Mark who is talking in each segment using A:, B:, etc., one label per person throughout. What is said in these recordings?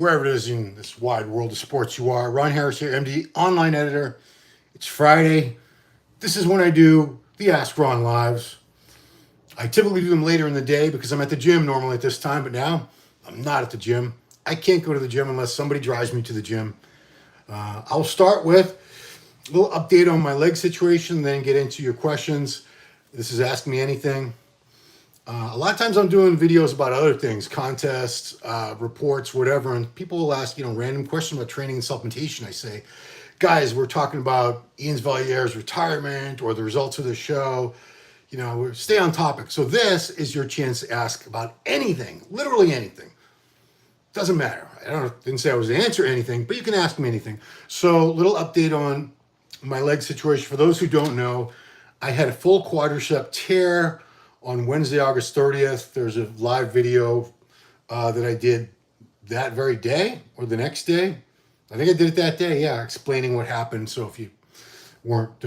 A: wherever it is in this wide world of sports you are. Ron Harris here, MD, online editor. It's Friday. This is when I do the Ask Ron Lives. I typically do them later in the day because I'm at the gym normally at this time, but now I'm not at the gym. I can't go to the gym unless somebody drives me to the gym. I'll start with a little update on my leg situation, then get into your questions. This is Ask Me Anything. A lot of times I'm doing videos about other things, contests, reports, whatever, and people will ask, random questions about training and supplementation. I say, guys, we're talking about Ian Valier's retirement or the results of the show. Stay on topic. So this is your chance to ask about anything, literally anything. Doesn't matter. Didn't say I was to answer anything, but you can ask me anything. So little update on my leg situation. For those who don't know, I had a full quadricep tear on Wednesday, August 30th. There's a live video that I did that very day or the next day. I think I did it that day, explaining what happened. So if you weren't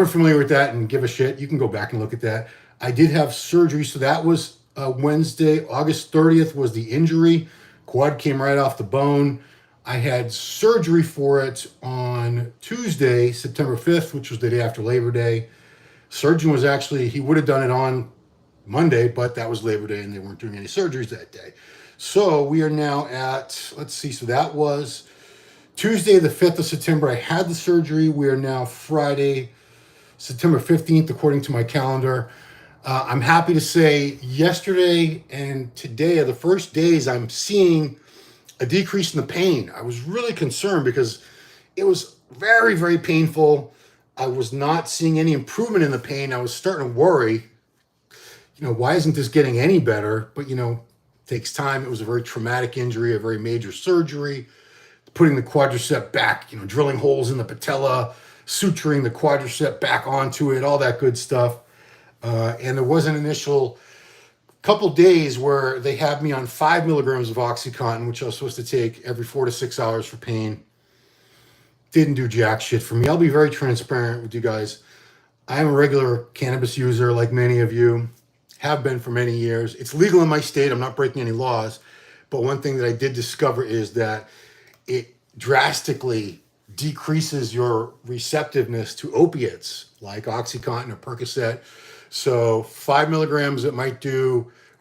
A: familiar with that and give a shit, you can go back and look at that. I did have surgery, so that was Wednesday. August 30th was the injury. Quad came right off the bone. I had surgery for it on Tuesday, September 5th, which was the day after Labor Day. Surgeon was he would have done it on Monday, but that was Labor Day and they weren't doing any surgeries that day. So we are now at, so that was Tuesday, the 5th of September. I had the surgery. We are now Friday, September 15th, according to my calendar. I'm happy to say yesterday and today are the first days I'm seeing a decrease in the pain. I was really concerned because it was very, very painful. I was not seeing any improvement in the pain. I was starting to worry, why isn't this getting any better? But, it takes time. It was a very traumatic injury, a very major surgery, putting the quadricep back, drilling holes in the patella, suturing the quadricep back onto it, all that good stuff. And there was an initial couple days where they had me on 5 milligrams of OxyContin, which I was supposed to take every 4 to 6 hours for pain. Didn't do jack shit for me. I'll be very transparent with you guys. I am a regular cannabis user like many of you, have been for many years. It's legal in my state. I'm not breaking any laws. But one thing that I did discover is that it drastically decreases your receptiveness to opiates like OxyContin or Percocet. So 5 milligrams, it might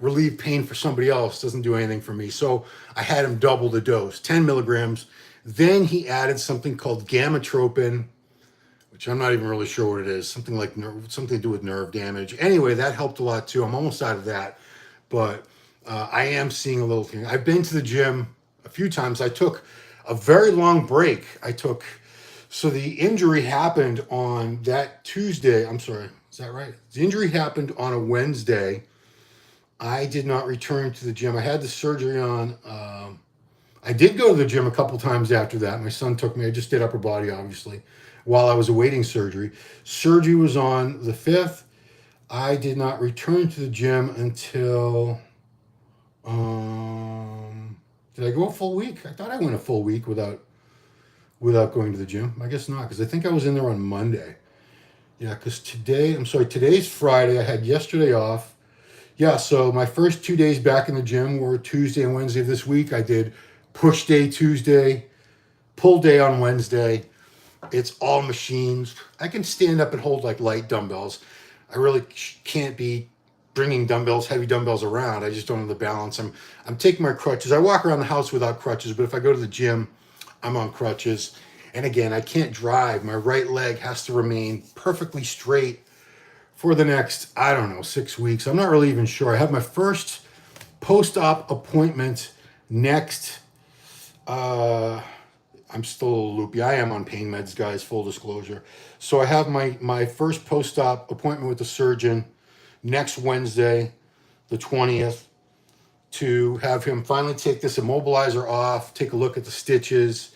A: relieve pain for somebody else, doesn't do anything for me. So I had him double the dose, 10 milligrams. Then he added something called gamatropin, which I'm not even really sure what it is. Something to do with nerve damage. Anyway, that helped a lot too. I'm almost out of that, but I am seeing a little thing. I've been to the gym a few times. I took a very long break. So the injury happened on that Tuesday. I'm sorry, is that right? The injury happened on a Wednesday. I did not return to the gym. I had the surgery on. I did go to the gym a couple times after that. My son took me. I just did upper body, obviously, while I was awaiting surgery. Surgery was on the 5th. I did not return to the gym until, did I go a full week? I thought I went a full week without going to the gym. I guess not, because I think I was in there on Monday. Yeah, because today's Friday. I had yesterday off. Yeah, so my first 2 days back in the gym were Tuesday and Wednesday of this week. I did push day Tuesday, pull day on Wednesday. It's all machines. I can stand up and hold light dumbbells. I really can't be bringing heavy dumbbells around. I just don't have the balance. I'm taking my crutches. I walk around the house without crutches, but if I go to the gym, I'm on crutches. And again, I can't drive. My right leg has to remain perfectly straight for the next, 6 weeks. I'm not really even sure. I have my first post-op appointment next. I'm still a little loopy. I am on pain meds, guys, full disclosure. So I have my first post-op appointment with the surgeon next Wednesday, the 20th, to have him finally take this immobilizer off, take a look at the stitches,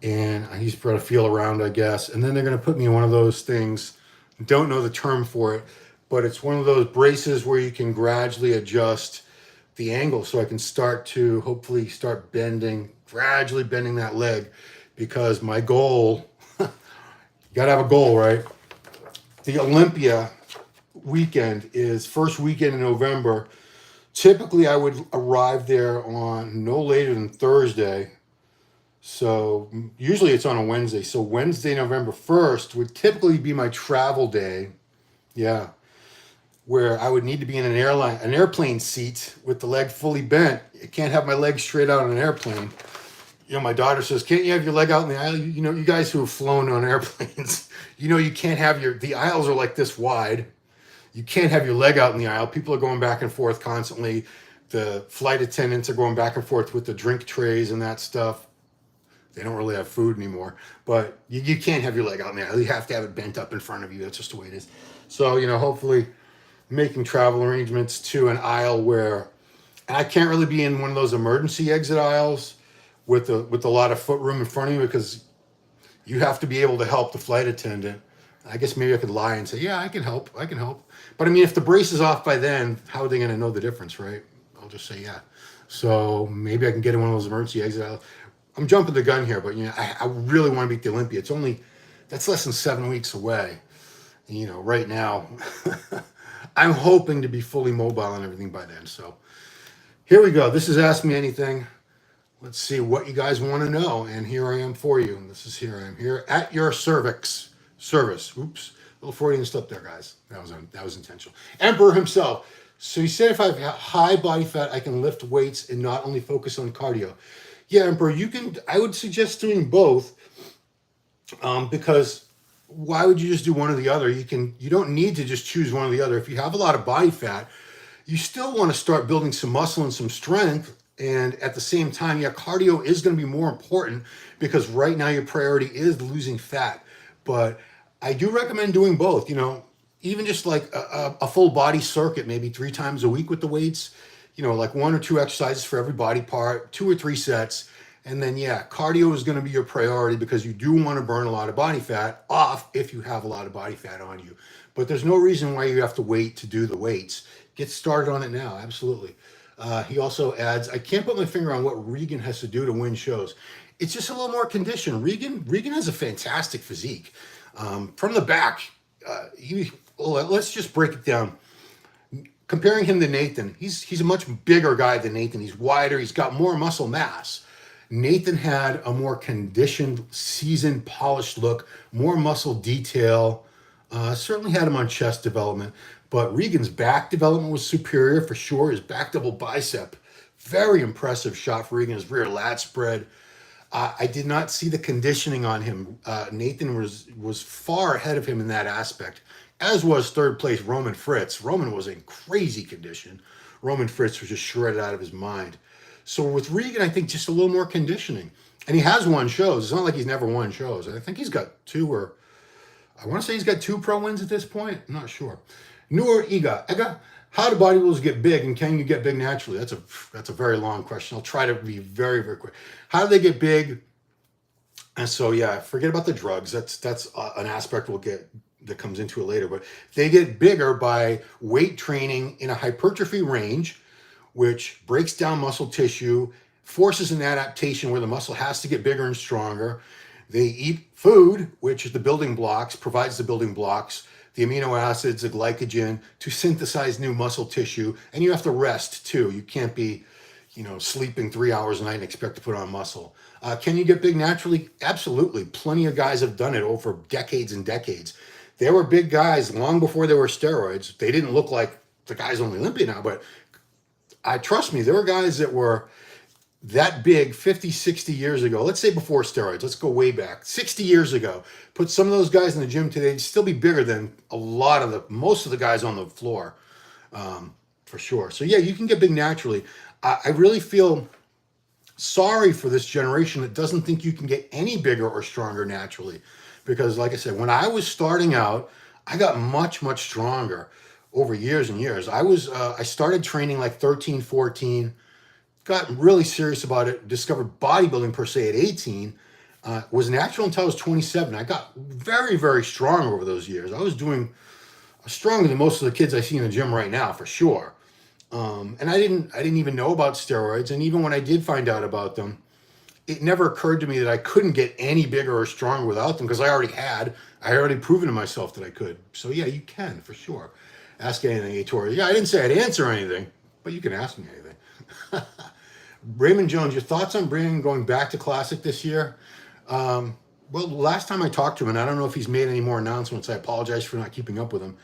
A: and he's got to feel around, I guess. And then they're going to put me in one of those things. Don't know the term for it, but it's one of those braces where you can gradually adjust the angle so I can hopefully start gradually bending that leg, because my goal, you got to have a goal, right? The Olympia weekend is first weekend in November. Typically, I would arrive there on no later than Thursday. So usually it's on a Wednesday. So Wednesday, November 1st would typically be my travel day. Yeah. Where I would need to be in an airplane seat with the leg fully bent. I can't have my leg straight out on an airplane. You know, my daughter says, "Can't you have your leg out in the aisle?" You know, you guys who have flown on airplanes, you know, you can't have the aisles are like this wide. You can't have your leg out in the aisle. People are going back and forth constantly. The flight attendants are going back and forth with the drink trays and that stuff. They don't really have food anymore, but you can't have your leg out in the aisle. You have to have it bent up in front of you. That's just the way it is. So, you know, hopefully making travel arrangements to an aisle where, and I can't really be in one of those emergency exit aisles with a lot of foot room in front of you, because you have to be able to help the flight attendant. I guess maybe I could lie and say, yeah, I can help. I can help. But I mean, if the brace is off by then, how are they going to know the difference, right? I'll just say, yeah. So maybe I can get in one of those emergency exit aisles. I'm jumping the gun here, but you know, I really want to beat the Olympia. That's less than 7 weeks away. And, you know, right now, I'm hoping to be fully mobile and everything by then. So here we go. This is Ask Me Anything. Let's see what you guys want to know. And here I am for you. And here I am here at your service. Oops. A little Freudian slip there, guys. That was intentional. Emperor himself. So he said if I have high body fat, I can lift weights and not only focus on cardio. Yeah, Emperor, I would suggest doing both, because why would you just do one or the other? You don't need to just choose one or the other. If you have a lot of body fat, you still want to start building some muscle and some strength. And at the same time, yeah, cardio is going to be more important, because right now your priority is losing fat. But I do recommend doing both, you know, even just like a full body circuit, maybe 3 times a week with the weights, you know, like 1 or 2 exercises for every body part, 2 or 3 sets. And then, yeah, cardio is going to be your priority, because you do want to burn a lot of body fat off if you have a lot of body fat on you. But there's no reason why you have to wait to do the weights. Get started on it now. Absolutely. He also adds, I can't put my finger on what Regan has to do to win shows. It's just a little more condition. Regan has a fantastic physique. From the back, let's just break it down. Comparing him to Nathan, he's a much bigger guy than Nathan. He's wider. He's got more muscle mass. Nathan had a more conditioned, seasoned, polished look, more muscle detail. Certainly had him on chest development. But Regan's back development was superior for sure. His back double bicep, very impressive shot for Regan. His rear lat spread. I did not see the conditioning on him. Nathan was far ahead of him in that aspect, as was third place Roman Fritz. Roman was in crazy condition. Roman Fritz was just shredded out of his mind. So with Regan, I think just a little more conditioning. And he has won shows. It's not like he's never won shows. I think he's got 2, or I want to say he's got 2 pro wins at this point. I'm not sure. Noor Ega, how do bodybuilders get big, and can you get big naturally? That's a very long question. I'll try to be very, very quick. How do they get big? And so, yeah, forget about the drugs. That's an aspect that comes into it later. But they get bigger by weight training in a hypertrophy range, which breaks down muscle tissue, forces an adaptation where the muscle has to get bigger and stronger. They eat food, which is the building blocks, provides the building blocks, the amino acids, the glycogen to synthesize new muscle tissue. And you have to rest too. You can't be, you know, sleeping 3 hours a night and expect to put on muscle. Can you get big naturally? Absolutely. Plenty of guys have done it over decades and decades. There were big guys long before there were steroids. They didn't look like the guys on the Olympia now, but trust me, there were guys that were that big 50, 60 years ago. Let's say before steroids. Let's go way back. 60 years ago. Put some of those guys in the gym today, they'd still be bigger than most of the guys on the floor, for sure. So yeah, you can get big naturally. I really feel sorry for this generation that doesn't think you can get any bigger or stronger naturally. Because like I said, when I was starting out, I got much, much stronger over years and years. I started training like 13, 14, got really serious about it, discovered bodybuilding per se at 18, was natural until I was 27. I got very, very strong over those years. I was stronger than most of the kids I see in the gym right now, for sure. And I didn't even know about steroids. And even when I did find out about them, it never occurred to me that I couldn't get any bigger or stronger without them, because I already proven to myself that I could. So yeah, you can, for sure. Ask anything, Ettore. Yeah, I didn't say I'd answer anything. but you can ask me anything. Raymond Jones, your thoughts on Brian going back to Classic this year? Well, last time I talked to him, and I don't know if he's made any more announcements. I apologize for not keeping up with him.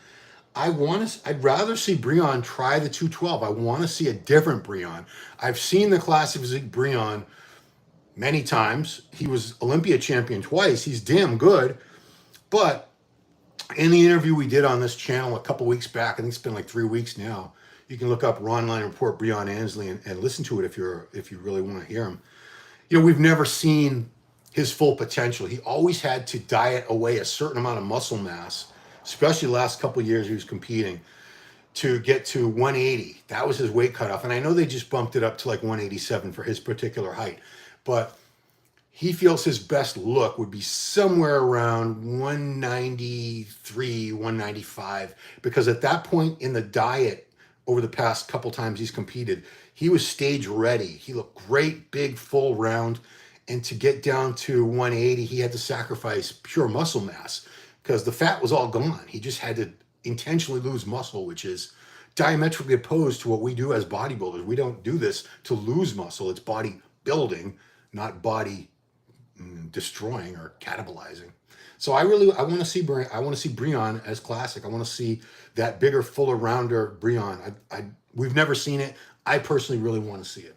A: I'd rather see Breon try the 212. I want to see a different Breon. I've seen the Classic Physique Breon many times. He was Olympia champion twice. He's damn good. But in the interview we did on this channel a couple weeks back, I think it's been like 3 weeks now. You can look up Ron Line Report Breon Ansley and listen to it if you really want to hear him. We've never seen his full potential. He always had to diet away a certain amount of muscle mass, especially the last couple of years he was competing, to get to 180. That was his weight cutoff. And I know they just bumped it up to like 187 for his particular height. But he feels his best look would be somewhere around 193, 195, because at that point in the diet, over the past couple times he's competed, he was stage ready. He looked great, big, full round. And to get down to 180, he had to sacrifice pure muscle mass because the fat was all gone. He just had to intentionally lose muscle, which is diametrically opposed to what we do as bodybuilders. We don't do this to lose muscle. It's body building, not body destroying or catabolizing. So I want to see Breon as Classic. I want to see that bigger, fuller, rounder Breon. We've never seen it. I personally really want to see it.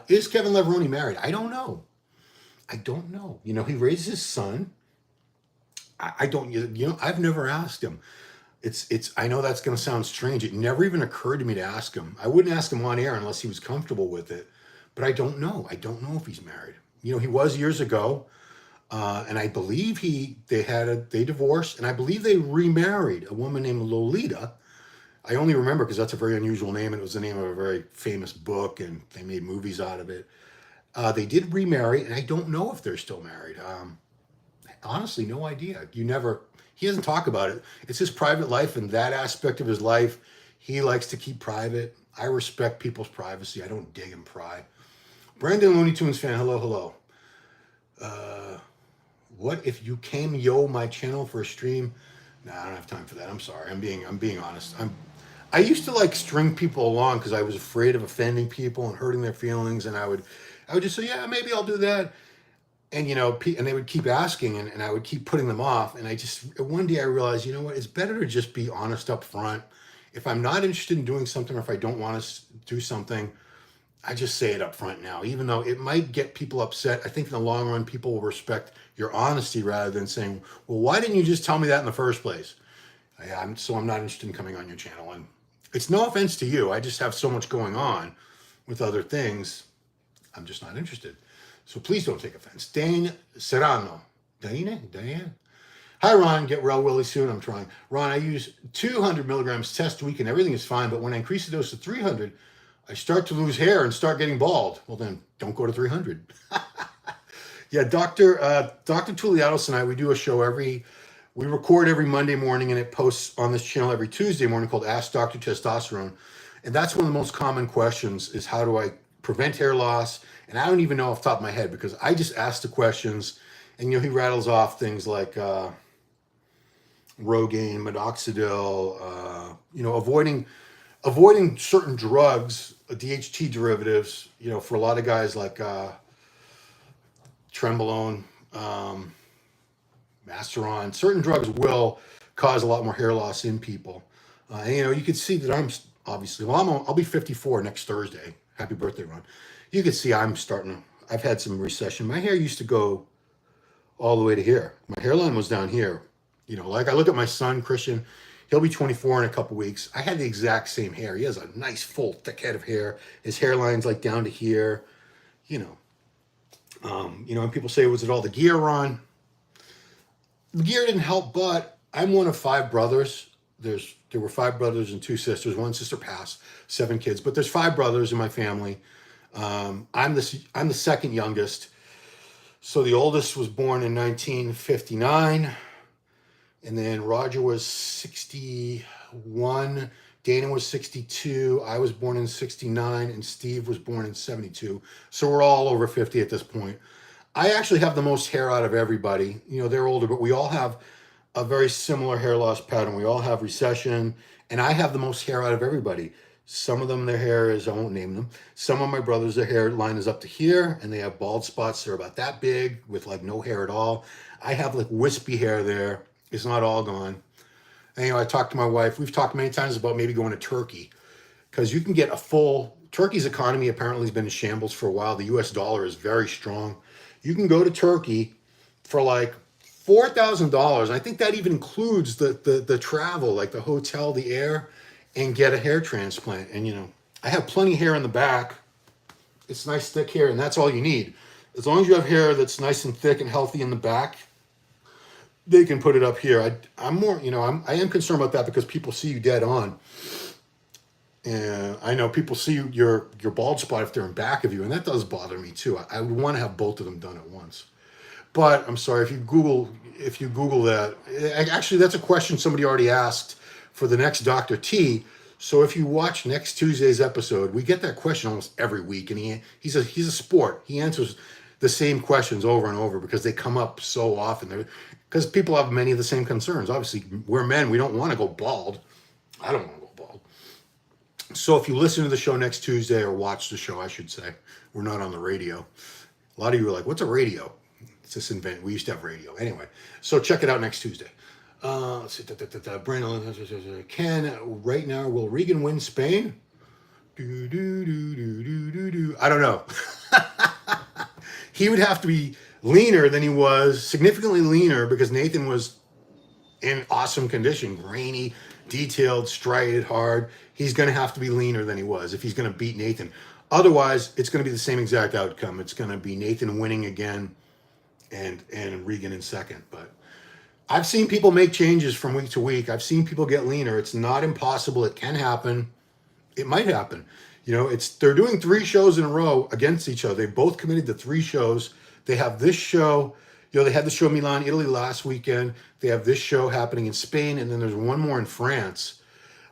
A: Is Kevin Leveroni married? I don't know. He raised his son. I've never asked him. I know that's going to sound strange. It never even occurred to me to ask him. I wouldn't ask him on air unless he was comfortable with it. But I don't know. I don't know if he's married. He was years ago. And I believe they divorced, and I believe they remarried a woman named Lolita. I only remember because that's a very unusual name, and it was the name of a very famous book, and they made movies out of it. They did remarry, and I don't know if they're still married. Honestly, no idea. He doesn't talk about it. It's his private life, and that aspect of his life, he likes to keep private. I respect people's privacy. I don't dig and pry. Brandon Looney Tunes fan, hello. What if you came my channel for a stream? Nah, I don't have time for that. I'm sorry. I'm being honest. I used to string people along because I was afraid of offending people and hurting their feelings, and I would just say, yeah, maybe I'll do that. And and they would keep asking, and I would keep putting them off. And one day I realized, it's better to just be honest up front. If I'm not interested in doing something, or if I don't want to do something, I just say it up front now, even though it might get people upset. I think in the long run, people will respect your honesty rather than saying, well, why didn't you just tell me that in the first place? I'm not interested in coming on your channel. And it's no offense to you. I just have so much going on with other things. I'm just not interested. So please don't take offense. Dane Serrano. Diane? Hi, Ron. Get well really soon. I'm trying. Ron, I use 200 milligrams test a week and everything is fine. But when I increase the dose to 300, I start to lose hair and start getting bald. Well, then don't go to 300. Yeah, Dr. Tuliados and I, we do a show we record every Monday morning, and it posts on this channel every Tuesday morning, called Ask Dr. Testosterone. And that's one of the most common questions is, how do I prevent hair loss? And I don't even know off the top of my head, because I just ask the questions, and he rattles off things like Rogaine, minoxidil, avoiding certain drugs, DHT derivatives, for a lot of guys like Trenbolone, Masteron. Certain drugs will cause a lot more hair loss in people. And you can see that I'm obviously, I'll be 54 next Thursday. Happy birthday, Ron. You can see I've had some recession. My hair used to go all the way to here. My hairline was down here. Like I look at my son, Christian, he'll be 24 in a couple weeks. I had the exact same hair. He has a nice, full, thick head of hair. His hairline's like down to here, and people say, was it all the gear, Ron? The gear didn't help, but I'm one of 5 brothers. There were 5 brothers and 2 sisters. One sister passed, 7 kids, but there's 5 brothers in my family. I'm the second youngest. So the oldest was born in 1959, and then Roger was 61, Dana was 62, I was born in 69, and Steve was born in 72. So we're all over 50 at this point. I actually have the most hair out of everybody. They're older, but we all have a very similar hair loss pattern. We all have recession, and I have the most hair out of everybody. Some of them, their hair is, I won't name them. Some of my brothers, their hairline is up to here, and they have bald spots that are about that big with like no hair at all. I have like wispy hair there. It's not all gone. Anyway, I talked to my wife. We've talked many times about maybe going to Turkey because you can get a full. Turkey's economy apparently has been in shambles for a while. The US dollar is very strong. You can go to Turkey for like $4,000. I think that even includes the travel, like the hotel, the air, and get a hair transplant. And I have plenty of hair in the back. It's nice thick hair, and that's all you need. As long as you have hair that's nice and thick and healthy in the back, they can put it up here. I'm more, I am concerned about that because people see you dead on. And I know people see your bald spot if they're in back of you, and that does bother me too. I would want to have both of them done at once. But I'm sorry, if you Google that, actually that's a question somebody already asked for the next Dr. T. So if you watch next Tuesday's episode, we get that question almost every week, and he's a sport. He answers the same questions over and over because they come up so often. Because people have many of the same concerns. Obviously, we're men. We don't want to go bald. I don't want to go bald. So if you listen to the show next Tuesday, or watch the show, I should say, we're not on the radio. A lot of you are like, what's a radio? It's this invent. We used to have radio. Anyway, so check it out next Tuesday. Let's see. Brandon, right now, will Regan win Spain? I don't know. He would have to be leaner than he was, significantly leaner, because Nathan was in awesome condition, grainy, detailed, striated, hard. He's going to have to be leaner than he was if he's going to beat Nathan. Otherwise, it's going to be the same exact outcome. It's going to be Nathan winning again and Regan in second. But I've seen people make changes from week to week. I've seen people get leaner. It's not impossible. It can happen. It might happen. They're doing 3 shows in a row against each other. They both committed to 3 shows. They have this show. They had the show in Milan, Italy last weekend. They have this show happening in Spain, and then there's one more in France.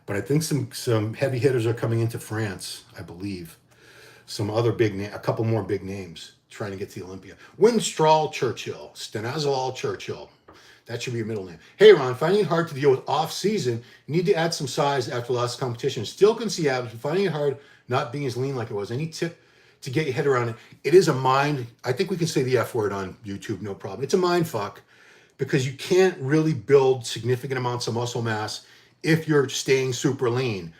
A: But I think some heavy hitters are coming into France, I believe. Some other a couple more big names trying to get to the Olympia. Winstraw Churchill, Stanazolol Churchill. That should be your middle name. Hey, Ron, finding it hard to deal with off-season. You need to add some size after the last competition. Still can see abs, but finding it hard not being as lean like it was. Any tip to get your head around it? It is a mind. I think we can say the F word on YouTube, no problem. It's a mind fuck because you can't really build significant amounts of muscle mass if you're staying super lean.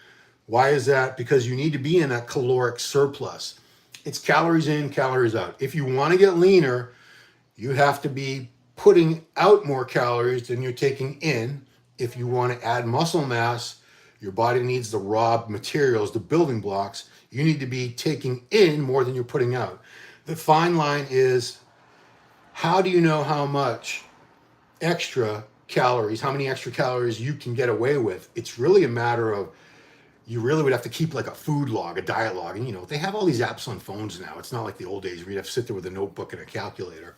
A: Why is that? Because you need to be in a caloric surplus. It's calories in, calories out. If you want to get leaner, you have to be putting out more calories than you're taking in. If you want to add muscle mass, your body needs the raw materials, the building blocks. You need to be taking in more than you're putting out. The fine line is, how do you know how much extra calories, how many extra calories you can get away with? It's really a matter of, you really would have to keep like a food log, a diet log. And they have all these apps on phones now. It's not like the old days where you'd have to sit there with a notebook and a calculator.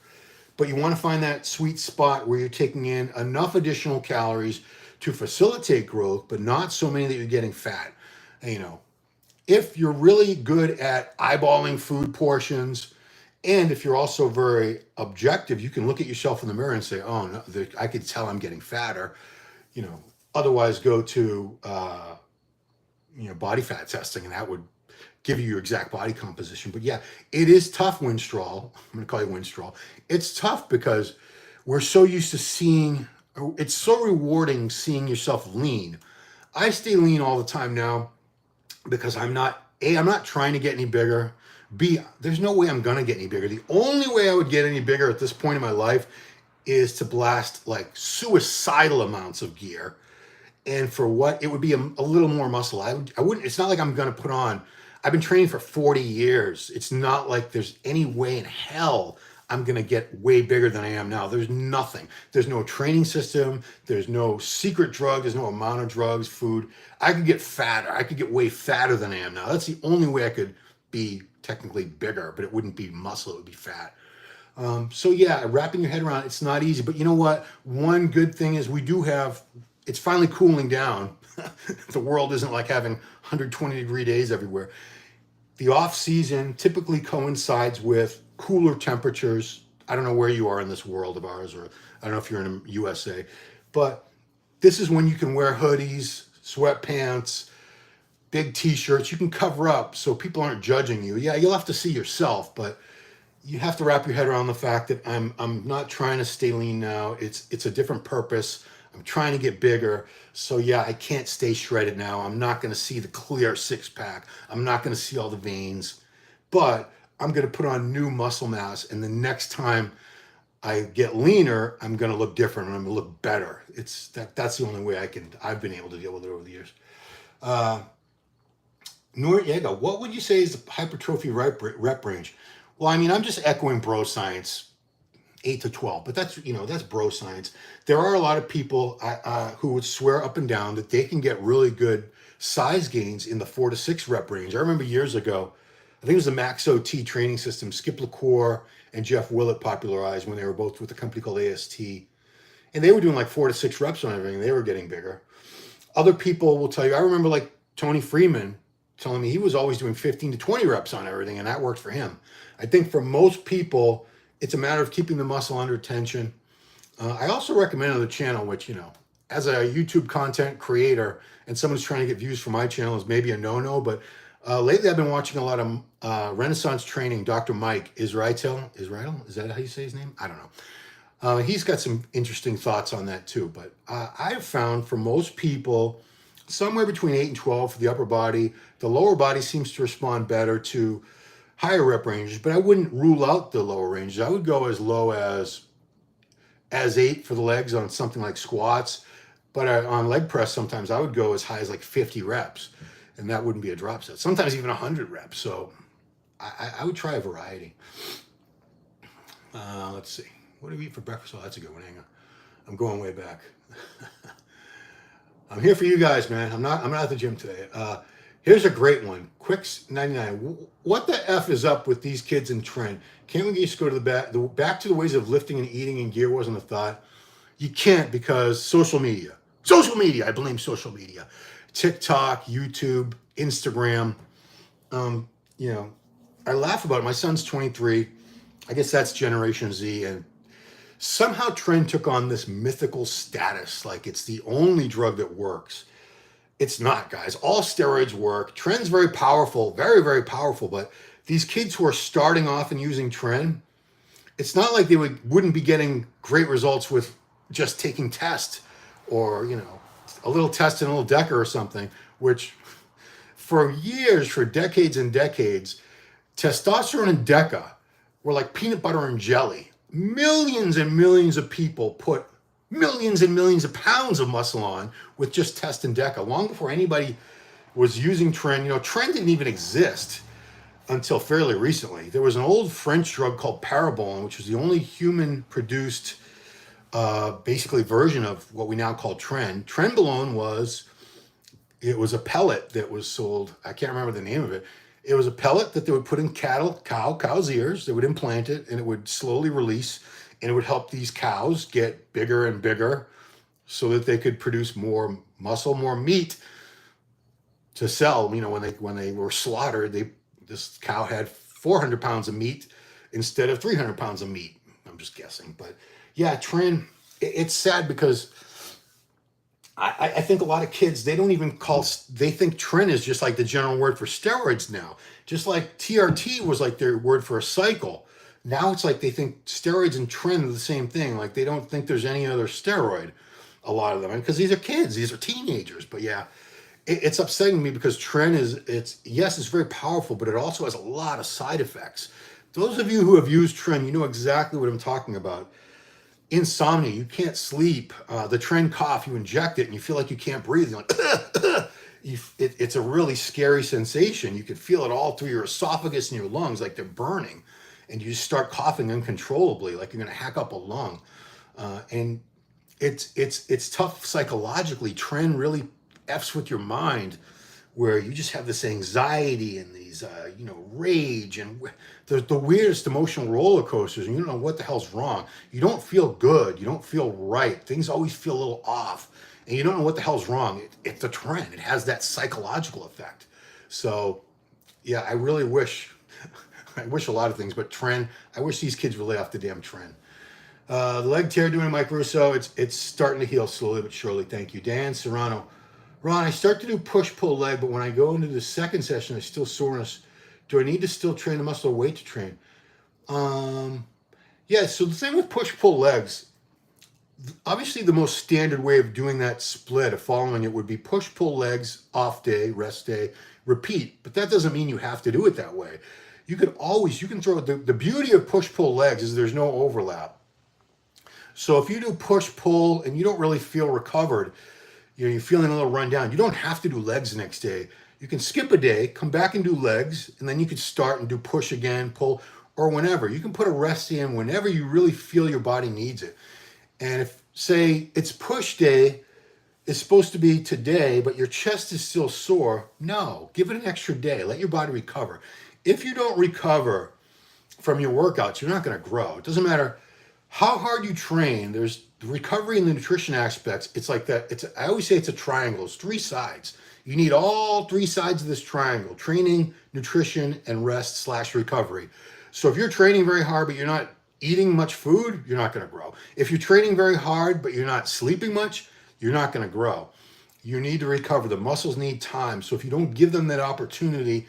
A: But you want to find that sweet spot where you're taking in enough additional calories to facilitate growth, but not so many that you're getting fat. And, if you're really good at eyeballing food portions, and if you're also very objective, you can look at yourself in the mirror and say, oh, no, I could tell I'm getting fatter. Otherwise go to, body fat testing, and that would give you your exact body composition. But yeah, it is tough, Winstraw. I'm going to call you Winstraw. It's tough because we're so used to it's so rewarding seeing yourself lean. I stay lean all the time now because I'm not trying to get any bigger. B, there's no way I'm going to get any bigger. The only way I would get any bigger at this point in my life is to blast like suicidal amounts of gear. And for what? It would be a little more muscle. I wouldn't, it's not like I'm going to put on, I've been training for 40 years. It's not like there's any way in hell I'm going to get way bigger than I am now. There's nothing. There's no training system. There's no secret drug. There's no amount of drugs, food. I could get fatter. I could get way fatter than I am now. That's the only way I could be technically bigger, but it wouldn't be muscle. It would be fat. So yeah, wrapping your head around it's not easy. But you know what? One good thing is it's finally cooling down. The world isn't like having 120-degree days everywhere. The off season typically coincides with cooler temperatures. I don't know where you are in this world of ours, or I don't know if you're in the USA, but this is when you can wear hoodies, sweatpants, big t-shirts. You can cover up so people aren't judging you. Yeah, you'll have to see yourself, but you have to wrap your head around the fact that I'm not trying to stay lean now. It's a different purpose. I'm trying to get bigger. So yeah, I can't stay shredded now. I'm not going to see the clear six pack. I'm not going to see all the veins, but I'm going to put on new muscle mass. And the next time I get leaner, I'm going to look different and I'm going to look better. That's the only way I've been able to deal with it over the years. Noriega, what would you say is the hypertrophy rep range? Well, I mean, I'm just echoing bro science, 8 to 12, but that's bro science. There are a lot of people who would swear up and down that they can get really good size gains in the 4 to 6 rep range. I remember years ago, I think it was the Max OT training system Skip LaCour and Jeff Willett popularized when they were both with a company called AST. And they were doing like 4 to 6 reps on everything. They were getting bigger. Other people will tell you, I remember like Tony Freeman telling me he was always doing 15 to 20 reps on everything, and that worked for him. I think for most people, it's a matter of keeping the muscle under tension. I also recommend on the channel, which, as a YouTube content creator and someone's trying to get views for my channel is maybe a no-no, but lately I've been watching a lot of Renaissance Training, Dr. Mike Israel, is that how you say his name? I don't know. He's got some interesting thoughts on that too, but I've found for most people, somewhere between 8 and 12 for the upper body. The lower body seems to respond better to higher rep ranges, but I wouldn't rule out the lower ranges. I would go as low as 8 for the legs on something like squats, but on leg press, sometimes I would go as high as like 50 reps, and that wouldn't be a drop set. Sometimes even 100 reps. So I would try a variety. Let's see. What do we eat for breakfast? Oh, that's a good one. Hang on. I'm going way back. I'm here for you guys, man. I'm not at the gym today. Here's a great one. Quicks99. What the F is up with these kids in trend? Can't we just go to back to the ways of lifting and eating and gear wasn't a thought? You can't because social media. Social media. I blame social media. TikTok, YouTube, Instagram. I laugh about it. My son's 23. I guess that's Generation Z. And somehow trend took on this mythical status. Like it's the only drug that works. It's not, guys. All steroids work. Trend's very powerful, very, very powerful. But these kids who are starting off and using trend, it's not like they wouldn't be getting great results with just taking test or, a little test and a little Deca or something, which for years, for decades and decades, testosterone and Deca were like peanut butter and jelly. Millions and millions of people put millions and millions of pounds of muscle on with just test and Deca long before anybody was using trend. Trend didn't even exist until fairly recently. There was an old French drug called Parabolin, which was the only human produced basically version of what we now call trend. Trenbolone was a pellet that was sold. I can't remember the name of it. It was a pellet that they would put in cow's ears. They would implant it and it would slowly release, and it would help these cows get bigger and bigger so that they could produce more muscle, more meat to sell. When they were slaughtered, this cow had 400 pounds of meat instead of 300 pounds of meat. I'm just guessing. But yeah, trend, it's sad because I think a lot of kids, they think trend is just like the general word for steroids now. Just like TRT was like their word for a cycle. Now it's like they think steroids and trend are the same thing. Like they don't think there's any other steroid, a lot of them. Because these are kids, these are teenagers. But yeah, it's upsetting me because trend it's very powerful, but it also has a lot of side effects. Those of you who have used trend, you know exactly what I'm talking about. Insomnia, you can't sleep. The trend cough, you inject it and you feel like you can't breathe. You're like, it's a really scary sensation. You can feel it all through your esophagus and your lungs, like they're burning. And you just start coughing uncontrollably, like you're gonna hack up a lung. And it's tough psychologically. Trend really F's with your mind, where you just have this anxiety and these, rage and the weirdest emotional roller coasters, and you don't know what the hell's wrong. You don't feel good. You don't feel right. Things always feel a little off, and you don't know what the hell's wrong. It's the trend. It has that psychological effect. So, yeah, I really wish, I wish a lot of things, but trend, I wish these kids would lay off the damn trend. The leg tear doing Mike Russo, it's starting to heal slowly but surely. Thank you. Dan Serrano. Ron, I start to do push-pull leg, but when I go into the second session, I still soreness. Do I need to still train the muscle or weight to train? Um, yeah, so the thing with push-pull legs, obviously the most standard way of doing that split, of following it, would be push-pull legs, off day, rest day, repeat. But that doesn't mean you have to do it that way. You can throw, the beauty of push-pull legs is there's no overlap. So if you do push-pull and you don't really feel recovered, you're feeling a little run down, you don't have to do legs the next day. You can skip a day, come back and do legs, and then you could start and do push again, pull, or whenever. You can put a rest in whenever you really feel your body needs it. And if, say, it's push day, it's supposed to be today, but your chest is still sore, no, give it an extra day. Let your body recover. If you don't recover from your workouts, you're not going to grow. It doesn't matter how hard you train. There's the recovery and the nutrition aspects. It's like that. I always say it's a triangle. It's three sides. You need all three sides of this triangle: training, nutrition, and rest / recovery. So if you're training very hard, but you're not eating much food, you're not going to grow. If you're training very hard, but you're not sleeping much, you're not going to grow. You need to recover. The muscles need time. So if you don't give them that opportunity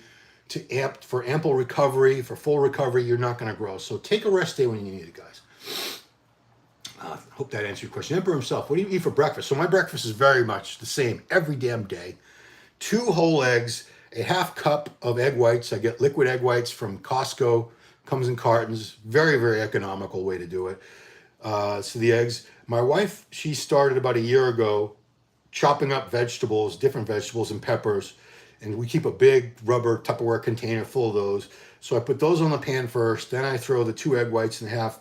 A: for ample recovery, for full recovery, you're not going to grow. So take a rest day when you need it, guys. Hope that answered your question. Emperor himself, what do you eat for breakfast? So my breakfast is very much the same every damn day. 2 whole eggs, a half cup of egg whites. I get liquid egg whites from Costco. Comes in cartons. Very, very economical way to do it. So the eggs. My wife, she started about a year ago chopping up vegetables, different vegetables and peppers. And we keep a big rubber Tupperware container full of those. So I put those on the pan first. Then I throw the 2 egg whites and half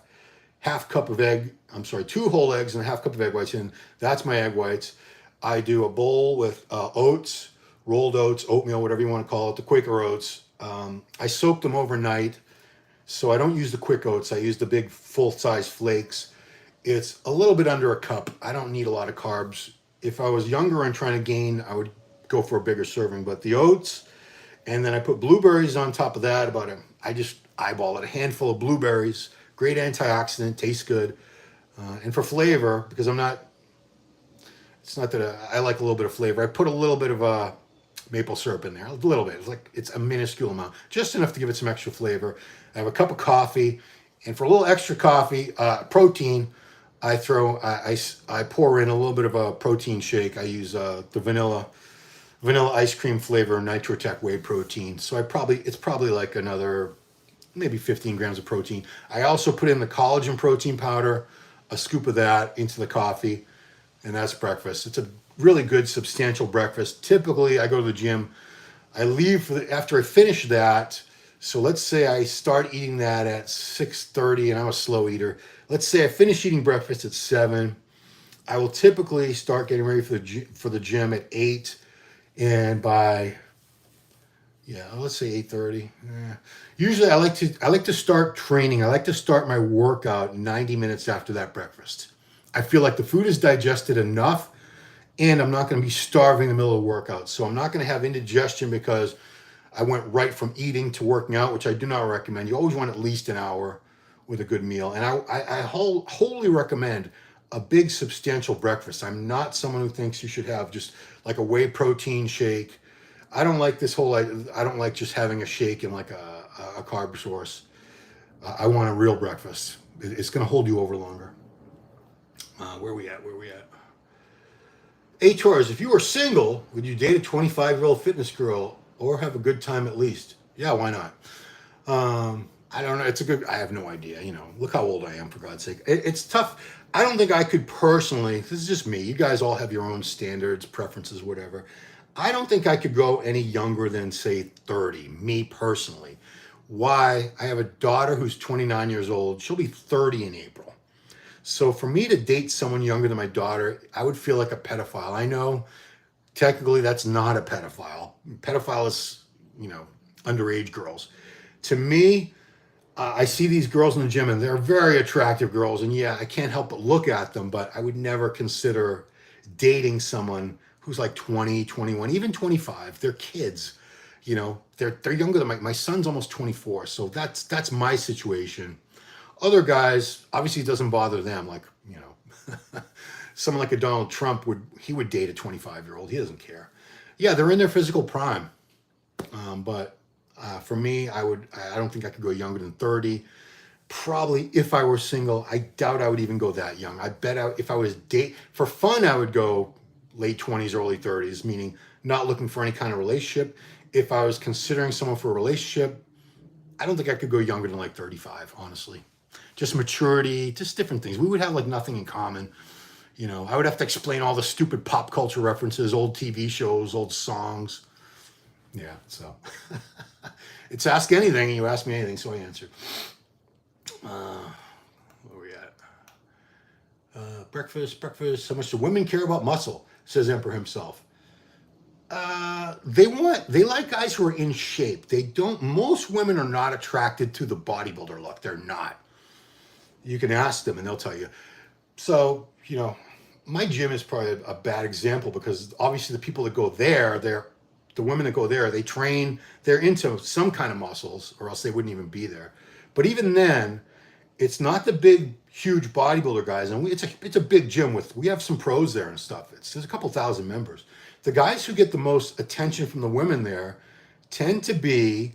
A: cup of 2 whole eggs and a half cup of egg whites in. That's my egg whites. I do a bowl with oats, rolled oats, oatmeal, whatever you want to call it, the Quaker oats. I soak them overnight. So I don't use the quick oats. I use the big full-size flakes. It's a little bit under a cup. I don't need a lot of carbs. If I was younger and trying to gain, I would go for a bigger serving. But the oats, and then I put blueberries on top of that. I just eyeball it, a handful of blueberries. Great antioxidant, tastes good. And for flavor, because it's not that I like a little bit of flavor. I put a little bit of maple syrup in there, a little bit. It's a minuscule amount, just enough to give it some extra flavor. I have a cup of coffee, and for a little extra coffee, protein, I pour in a little bit of a protein shake. I use the vanilla ice cream flavor Nitrotech whey protein. So it's probably like another maybe 15 grams of protein. I also put in the collagen protein powder, a scoop of that into the coffee, and that's breakfast. It's a really good, substantial breakfast. Typically, I go to the gym. I leave after I finish that. So let's say I start eating that at 6:30, and I'm a slow eater. Let's say I finish eating breakfast at 7. I will typically start getting ready for the gym at 8, and by let's say 8:30. Usually, I like to start training. I like to start my workout 90 minutes after that breakfast. I feel like the food is digested enough, and I'm not going to be starving in the middle of the workout. So I'm not going to have indigestion because I went right from eating to working out, which I do not recommend. You always want at least an hour with a good meal. And I wholly recommend a big, substantial breakfast. I'm not someone who thinks you should have just like a whey protein shake. I don't like I don't like just having a shake and like a carb source. I want a real breakfast. It's going to hold you over longer. Where we at? HRs, if you were single, would you date a 25-year-old fitness girl or have a good time at least? Yeah, why not? I don't know. I have no idea. Look how old I am, for God's sake. It's tough. I don't think I could personally, this is just me. You guys all have your own standards, preferences, whatever. I don't think I could go any younger than, say, 30, me personally. Why? I have a daughter who's 29 years old. She'll be 30 in April. So for me to date someone younger than my daughter, I would feel like a pedophile. I know technically that's not a pedophile. Pedophile is, underage girls. To me, I see these girls in the gym and they're very attractive girls. And yeah, I can't help but look at them, but I would never consider dating someone who's like 20, 21, even 25. They're kids. They're younger than my son's almost 24. So that's my situation. Other guys, obviously it doesn't bother them, someone like a Donald Trump would date a 25-year-old. He doesn't care. Yeah, they're in their physical prime. But for me, I don't think I could go younger than 30. Probably if I were single, I doubt I would even go that young. I bet if I was for fun, I would go late 20s, early 30s, meaning not looking for any kind of relationship. If I was considering someone for a relationship, I don't think I could go younger than like 35, honestly. Just maturity, just different things. We would have like nothing in common. You know, I would have to explain all the stupid pop culture references, old TV shows, old songs. Yeah, so it's ask anything, and you ask me anything, so I answer. Where we at? Breakfast. How much do women care about muscle? Says Emperor himself. They like guys who are in shape. Most women are not attracted to the bodybuilder look. They're not. You can ask them and they'll tell you. So, you know, my gym is probably a bad example because obviously the people that go there, the women that go there, they train, they're into some kind of muscles or else they wouldn't even be there. But even then, it's not the big, huge bodybuilder guys. And it's a big gym we have some pros there and stuff. There's a couple thousand members. The guys who get the most attention from the women there tend to be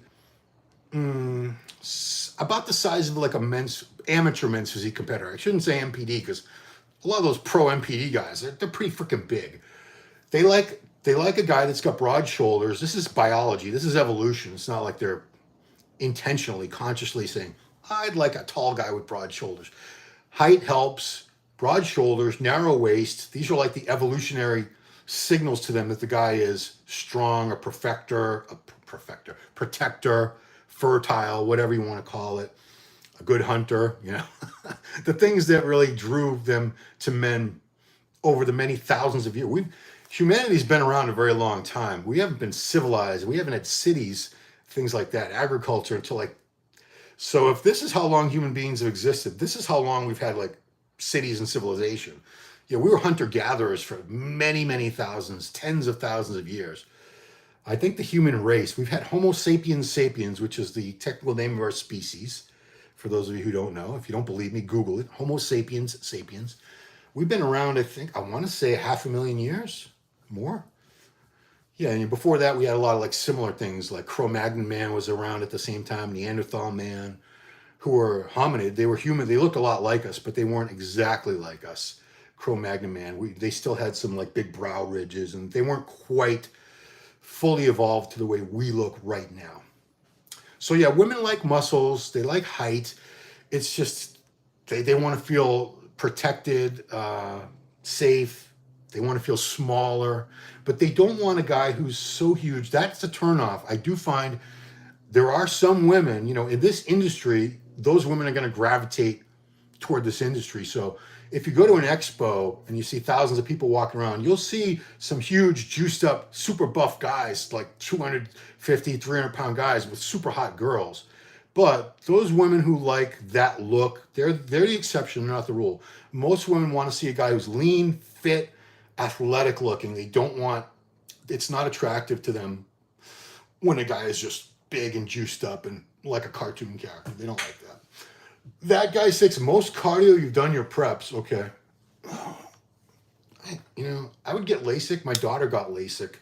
A: about the size of like amateur men's physique competitor. I shouldn't say MPD because a lot of those pro MPD guys, they're pretty freaking big. They like a guy that's got broad shoulders. This is biology. This is evolution. It's not like they're intentionally, consciously saying, I'd like a tall guy with broad shoulders. Height helps, broad shoulders, narrow waist. These are like the evolutionary signals to them that the guy is strong, a protector, fertile, whatever you want to call it, a good hunter, you know. The things that really drew them to men over the many thousands of years. Humanity's been around a very long time. We haven't been civilized. We haven't had cities, things like that, agriculture until like, so if this is how long human beings have existed, this is how long we've had like cities and civilization. Yeah, we were hunter-gatherers for many, many thousands, tens of thousands of years. I think the human race, we've had Homo sapiens sapiens, which is the technical name of our species. For those of you who don't know, if you don't believe me, Google it. Homo sapiens sapiens. We've been around, I want to say 500,000 years, more. Yeah, and before that, we had a lot of like similar things, like Cro-Magnon man was around at the same time, Neanderthal man, who were hominid. They were human. They looked a lot like us, but they weren't exactly like us. Cro-Magnon man, they still had some like big brow ridges, and they weren't quite fully evolved to the way we look right now. So yeah, women like muscles, they like height. It's just they want to feel protected, safe. They want to feel smaller, but they don't want a guy who's so huge. That's a turnoff. I do find there are some women, you know, in this industry, those women are going to gravitate toward this industry. So if you go to an expo and you see thousands of people walking around, you'll see some huge, juiced up, super buff guys, like 250, 300-pound guys with super hot girls. But those women who like that look, they're the exception, not the rule. Most women want to see a guy who's lean, fit, athletic looking. It's not attractive to them when a guy is just big and juiced up and like a cartoon character. They don't like that. That guy says, most cardio, you've done your preps. Okay. I would get LASIK. My daughter got LASIK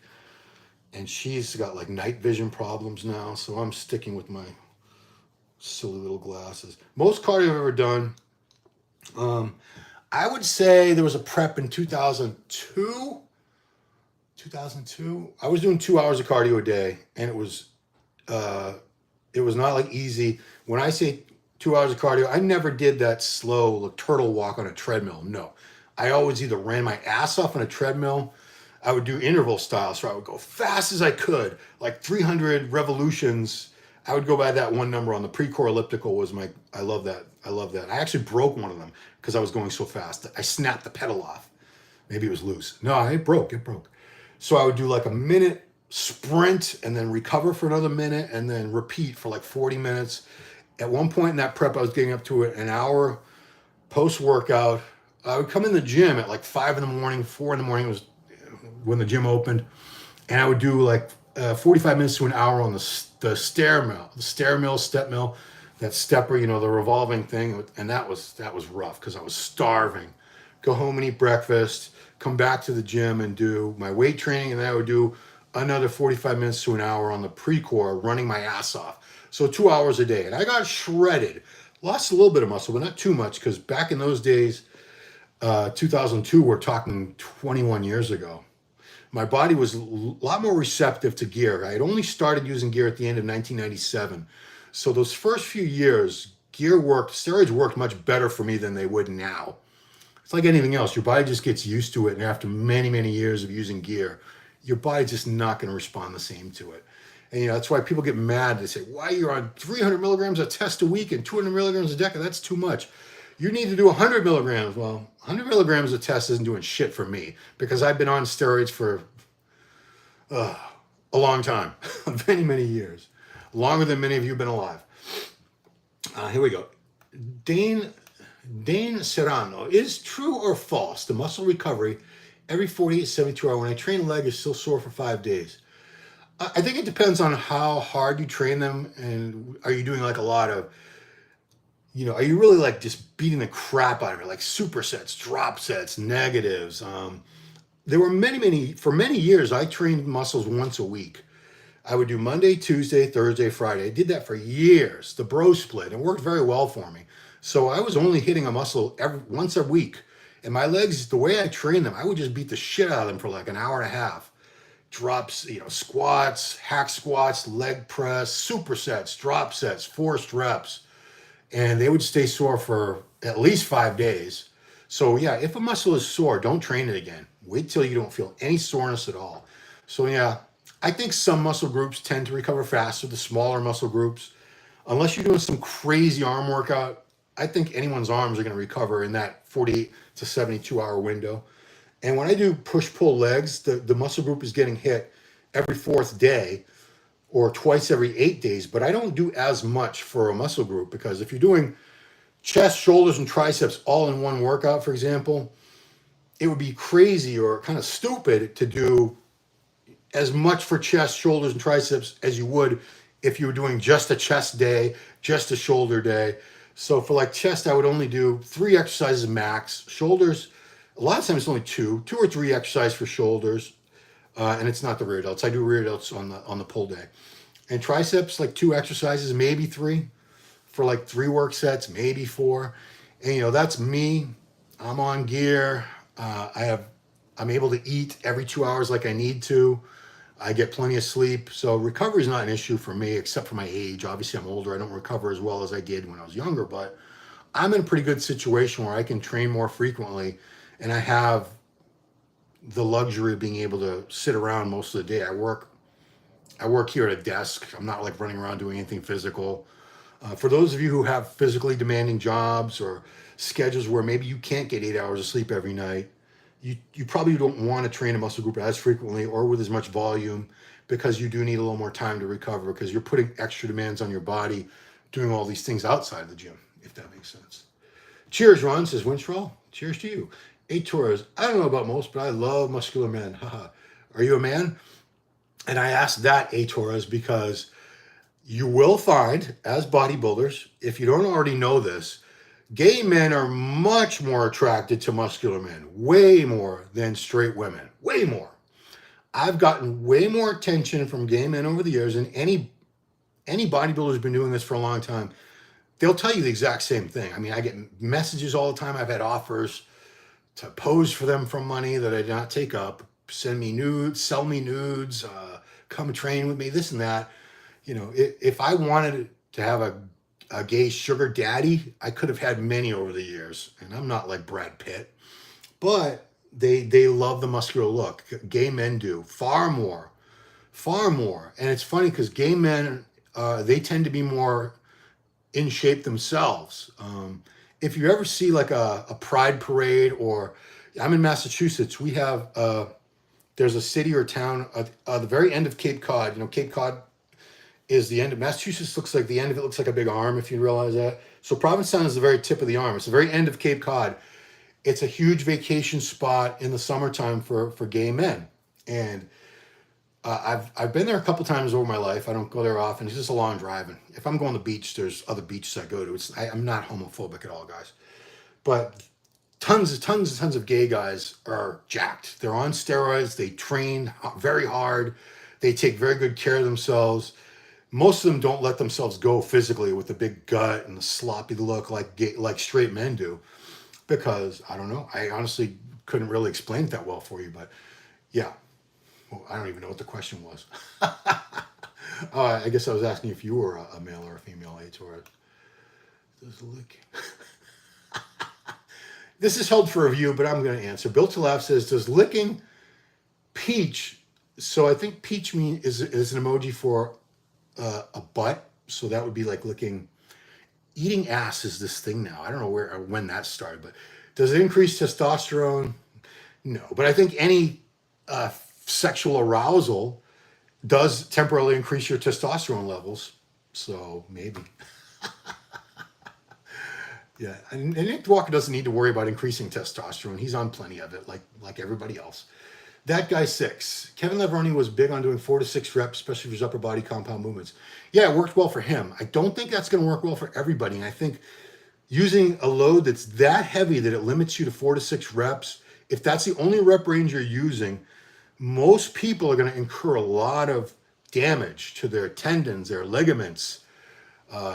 A: and she's got like night vision problems now. So I'm sticking with my silly little glasses. Most cardio I've ever done. I would say there was a prep in 2002. 2002. I was doing 2 hours of cardio a day, and it was not like easy. When I say 2 hours of cardio, I never did that slow like, turtle walk on a treadmill. No, I always either ran my ass off on a treadmill. I would do interval style, so I would go fast as I could, like 300 revolutions. I would go by that one number on the pre-core elliptical was I love that. I actually broke one of them because I was going so fast. I snapped the pedal off. Maybe it was loose. No, it broke. So I would do like a minute sprint and then recover for another minute and then repeat for like 40 minutes. At one point in that prep, I was getting up to an hour post-workout. I would come in the gym at like 5 in the morning, 4 in the morning was when the gym opened. And I would do like 45 minutes to an hour on the stair mill, step mill, that stepper, the revolving thing. And that was rough because I was starving go home and eat breakfast, come back to the gym and do my weight training, and then I would do another 45 minutes to an hour on the pre-core, running my ass off. So 2 hours a day. And I got shredded. Lost a little bit of muscle, but not too much, because back in those days, 2002, we're talking 21 years ago, my body was a lot more receptive to gear. I had only started using gear at the end of 1997. So those first few years, steroids worked much better for me than they would now. It's like anything else. Your body just gets used to it. And after many, many years of using gear, your body's just not going to respond the same to it. And, that's why people get mad. They say, why you're on 300 milligrams of test a week and 200 milligrams a DECA? That's too much. You need to do 100 milligrams. Well, 100 milligrams of test isn't doing shit for me, because I've been on steroids for a long time, many, many years, longer than many of you have been alive. Here we go. Dane Serrano, is true or false the muscle recovery every 48 to 72 hours when I train a leg is still sore for 5 days? I think it depends on how hard you train them, and are you doing like a lot of, are you really like just beating the crap out of it, like supersets, drop sets, negatives? There were for many years, I trained muscles once a week. I would do Monday, Tuesday, Thursday, Friday. I did that for years, the bro split. It worked very well for me. So I was only hitting a muscle once a week. And my legs, the way I trained them, I would just beat the shit out of them for like an hour and a half. Drops, squats, hack squats, leg press, supersets, drop sets, forced reps. And they would stay sore for at least 5 days. So yeah, if a muscle is sore, don't train it again. Wait till you don't feel any soreness at all. So yeah, I think some muscle groups tend to recover faster, the smaller muscle groups. Unless you're doing some crazy arm workout, I think anyone's arms are going to recover in that 48 to 72 hour window. And when I do push-pull legs, the muscle group is getting hit every 4th day or twice every 8 days, but I don't do as much for a muscle group, because if you're doing chest, shoulders, and triceps all in one workout, for example, it would be crazy or kind of stupid to do as much for chest, shoulders, and triceps as you would if you were doing just a chest day, just a shoulder day. So for like chest, I would only do 3 exercises max. Shoulders, a lot of times it's only 2 or 3 exercises for shoulders. And it's not the rear delts. I do rear delts on the pull day. And triceps, like 2 exercises, maybe 3 for like 3 work sets, maybe 4. And that's me. I'm on gear. I'm able to eat every 2 hours like I need to. I get plenty of sleep. So recovery is not an issue for me, except for my age. Obviously, I'm older. I don't recover as well as I did when I was younger, but I'm in a pretty good situation where I can train more frequently, and I have the luxury of being able to sit around most of the day. I work here at a desk. I'm not like running around doing anything physical. For those of you who have physically demanding jobs or schedules where maybe you can't get 8 hours of sleep every night, you probably don't want to train a muscle group as frequently or with as much volume, because you do need a little more time to recover, because you're putting extra demands on your body doing all these things outside the gym, if that makes sense. Cheers, Ron, says Winstrol. Cheers to you. A Torres, I don't know about most, but I love muscular men. Haha. Are you a man? And I asked that, A Torres, because you will find, as bodybuilders, if you don't already know this, gay men are much more attracted to muscular men, way more than straight women, way more. I've gotten way more attention from gay men over the years, and any bodybuilder who's been doing this for a long time, they'll tell you the exact same thing. I mean, I get messages all the time. I've had offers to pose for them for money that I did not take up, send me nudes, sell me nudes, come train with me, this and that. If I wanted to have a gay sugar daddy, I could have had many over the years, and I'm not like Brad Pitt, but they love the muscular look. Gay men do far more. And it's funny because gay men, they tend to be more in shape themselves. If you ever see like a pride parade, or I'm in Massachusetts, we have there's a city or town at the very end of Cape Cod. Cape Cod is the end of Massachusetts. Looks like the end of it looks like a big arm, if you realize that. So Provincetown is the very tip of the arm. It's the very end of Cape Cod. It's a huge vacation spot in the summertime for gay men. And I've been there a couple times over my life. I don't go there often. It's just a long drive. And if I'm going to the beach, there's other beaches I go to. I'm not homophobic at all, guys. But tons of gay guys are jacked. They're on steroids. They train very hard. They take very good care of themselves. Most of them don't let themselves go physically with the big gut and the sloppy look like straight men do, because I don't know. I honestly couldn't really explain it that well for you, but yeah. Well, I don't even know what the question was. I guess I was asking if you were a male or a female Taurus. This is held for review, but I'm going to answer. Built to Laugh says, does licking peach? So I think peach is an emoji for a butt. So that would be like licking. Eating ass is this thing now. I don't know when that started, but does it increase testosterone? No, but I think any sexual arousal does temporarily increase your testosterone levels. So maybe. Yeah, and Nick Walker doesn't need to worry about increasing testosterone. He's on plenty of it, like everybody else. That guy 6. Kevin Levroni was big on doing 4 to 6 reps, especially for his upper body compound movements. Yeah, it worked well for him. I don't think that's going to work well for everybody. And I think using a load that's that heavy that it limits you to 4 to 6 reps, if that's the only rep range you're using, most people are going to incur a lot of damage to their tendons, their ligaments.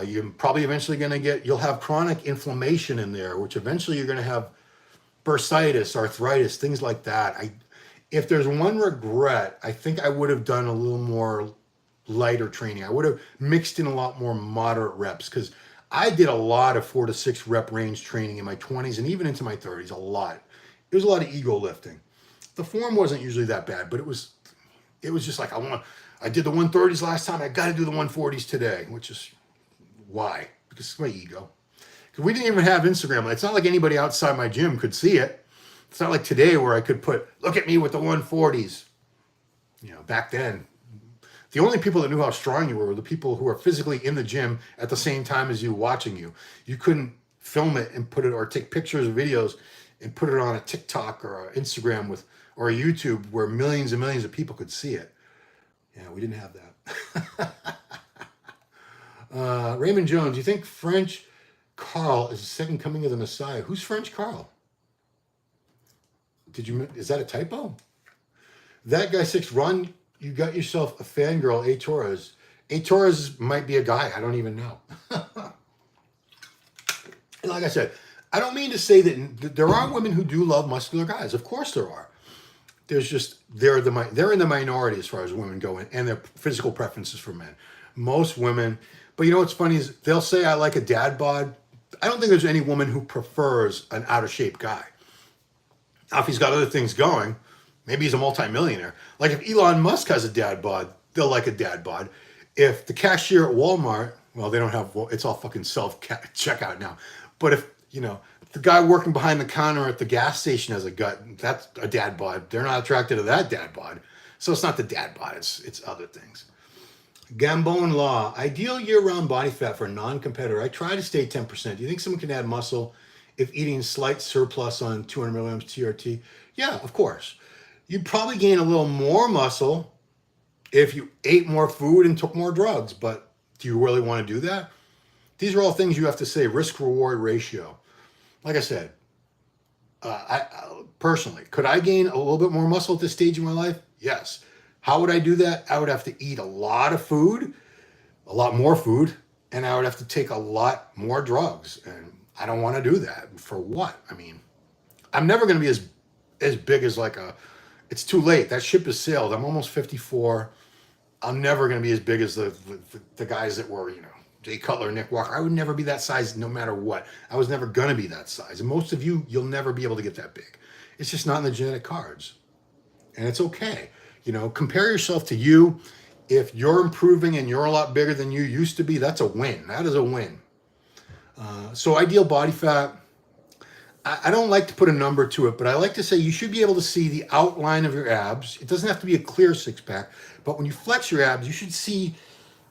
A: You're probably eventually going to you'll have chronic inflammation in there, which eventually you're going to have bursitis, arthritis, things like that. If there's one regret, I think I would have done a little more lighter training. I would have mixed in a lot more moderate reps, because I did a lot of 4 to 6 rep range training in my 20s and even into my 30s, a lot. It was a lot of ego lifting. The form wasn't usually that bad, but it was just like, I did the 130s last time, I got to do the 140s today, which is why? Because it's my ego. Because we didn't even have Instagram. It's not like anybody outside my gym could see it. It's not like today where I could look at me with the 140s. Back then, the only people that knew how strong you were the people who were physically in the gym at the same time as you, watching you. You couldn't film it and put it, or take pictures or videos and put it on a TikTok or an Instagram or a YouTube where millions and millions of people could see it. Yeah, we didn't have that. Raymond Jones, do you think French Carl is the second coming of the Messiah? Who's French Carl? Is that a typo? That guy 6, Ron, you got yourself a fangirl, A Torres. A Torres might be a guy, I don't even know. And like I said, I don't mean to say that there are women who do love muscular guys. Of course there are. There's just, they're in the minority as far as women go and their physical preferences for men. Most women, but you know what's funny is they'll say, I like a dad bod. I don't think there's any woman who prefers an out of shape guy. Now, if he's got other things going, maybe he's a multimillionaire. Like if Elon Musk has a dad bod, they'll like a dad bod. If the cashier at Walmart, well, they don't have, it's all fucking self-checkout now. But if, the guy working behind the counter at the gas station has a gut, that's a dad bod. They're not attracted to that dad bod. So it's not the dad bod, it's other things. Gambone Law, ideal year-round body fat for a non-competitor. I try to stay 10%. Do you think someone can add muscle if eating slight surplus on 200 milligrams TRT? Yeah, of course. You'd probably gain a little more muscle if you ate more food and took more drugs, but do you really want to do that? These are all things you have to say, risk-reward ratio. Like I said, I personally, could I gain a little bit more muscle at this stage in my life? Yes. How would I do that? I would have to eat a lot of food, a lot more food, and I would have to take a lot more drugs. And I don't want to do that. For what? I mean, I'm never going to be as big as it's too late. That ship has sailed. I'm almost 54. I'm never going to be as big as the guys that were, Jay Cutler, Nick Walker. I would never be that size no matter what. I was never going to be that size. And most of you'll never be able to get that big. It's just not in the genetic cards. And it's okay. Compare yourself to you. If you're improving and you're a lot bigger than you used to be, that's a win. That is a win. So ideal body fat, I don't like to put a number to it, but I like to say you should be able to see the outline of your abs. It doesn't have to be a clear six-pack, but when you flex your abs, you should see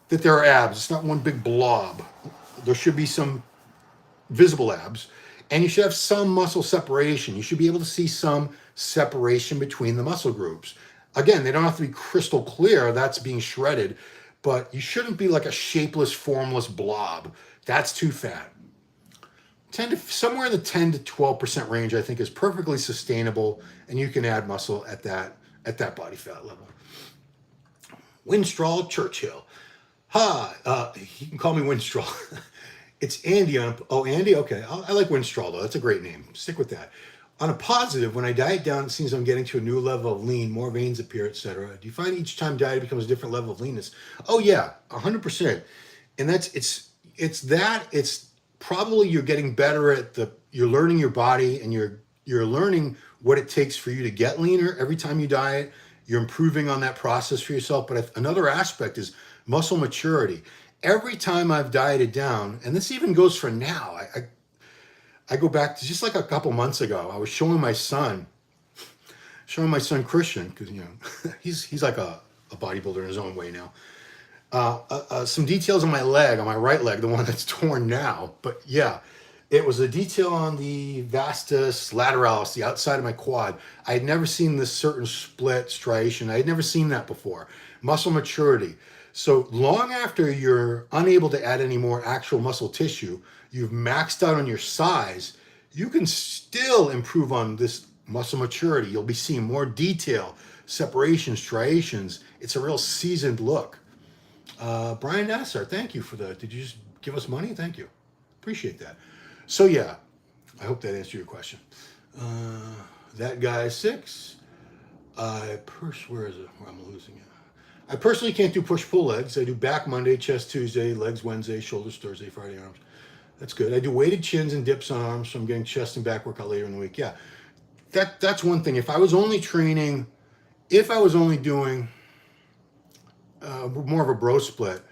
A: that there are abs. It's not one big blob. There should be some visible abs, and you should have some muscle separation. You should be able to see some separation between the muscle groups. Again, they don't have to be crystal clear. That's being shredded, but you shouldn't be like a shapeless, formless blob. That's too fat. somewhere in the 10 to 12% range, I think is perfectly sustainable, and you can add muscle at that body fat level. Winstraw Churchill. Hi, you can call me Winstraw. It's Andy Andy? Okay. I like Winstraw though. That's a great name. Stick with that. On a positive, when I diet down, it seems I'm getting to a new level of lean, more veins appear, etc. Do you find each time diet becomes a different level of leanness? Oh yeah, 100%. And it's probably you're getting better at you're learning your body, and you're learning what it takes for you to get leaner every time you diet. You're improving on that process for yourself. But another aspect is muscle maturity. Every time I've dieted down, and this even goes for now, I go back to just like a couple months ago. I was showing my son Christian, because he's like a bodybuilder in his own way now. Some details on my right leg, the one that's torn now. But yeah, it was a detail on the vastus lateralis, the outside of my quad. I had never seen this certain split striation. I had never seen that before. Muscle maturity. So long after you're unable to add any more actual muscle tissue, you've maxed out on your size, you can still improve on this muscle maturity. You'll be seeing more detail, separations, striations. It's a real seasoned look. Brian Nassar, thank you for did you just give us money? Thank you. Appreciate that. So yeah, I hope that answered your question. That guy 6. Where is it? Where I'm losing it. I personally can't do push-pull legs. I do back Monday, chest Tuesday, legs Wednesday, shoulders Thursday, Friday, arms. That's good. I do weighted chins and dips on arms, so I'm getting chest and back workout later in the week. Yeah, that's one thing. If I was only doing more of a bro split,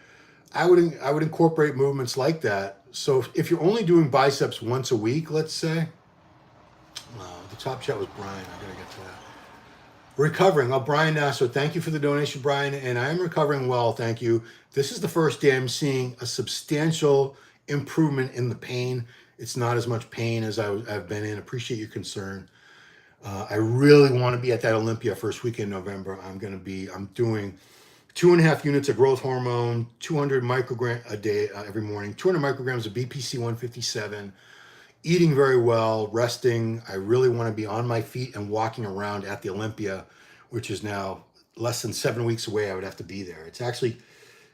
A: I would incorporate movements like that. So if you're only doing biceps once a week, let's say, the top chat was Brian. I gotta get to that. Recovering. Brian Nassar, thank you for the donation, Brian. And I am recovering well, thank you. This is the first day I'm seeing a substantial improvement in the pain. It's not as much pain as I've been in. Appreciate your concern. I really want to be at that Olympia first week in November. I'm doing 2.5 units of growth hormone, 200 microgram a day every morning, 200 micrograms of BPC 157, eating very well, resting. I really want to be on my feet and walking around at the Olympia, which is now less than 7 weeks away. I would have to be there.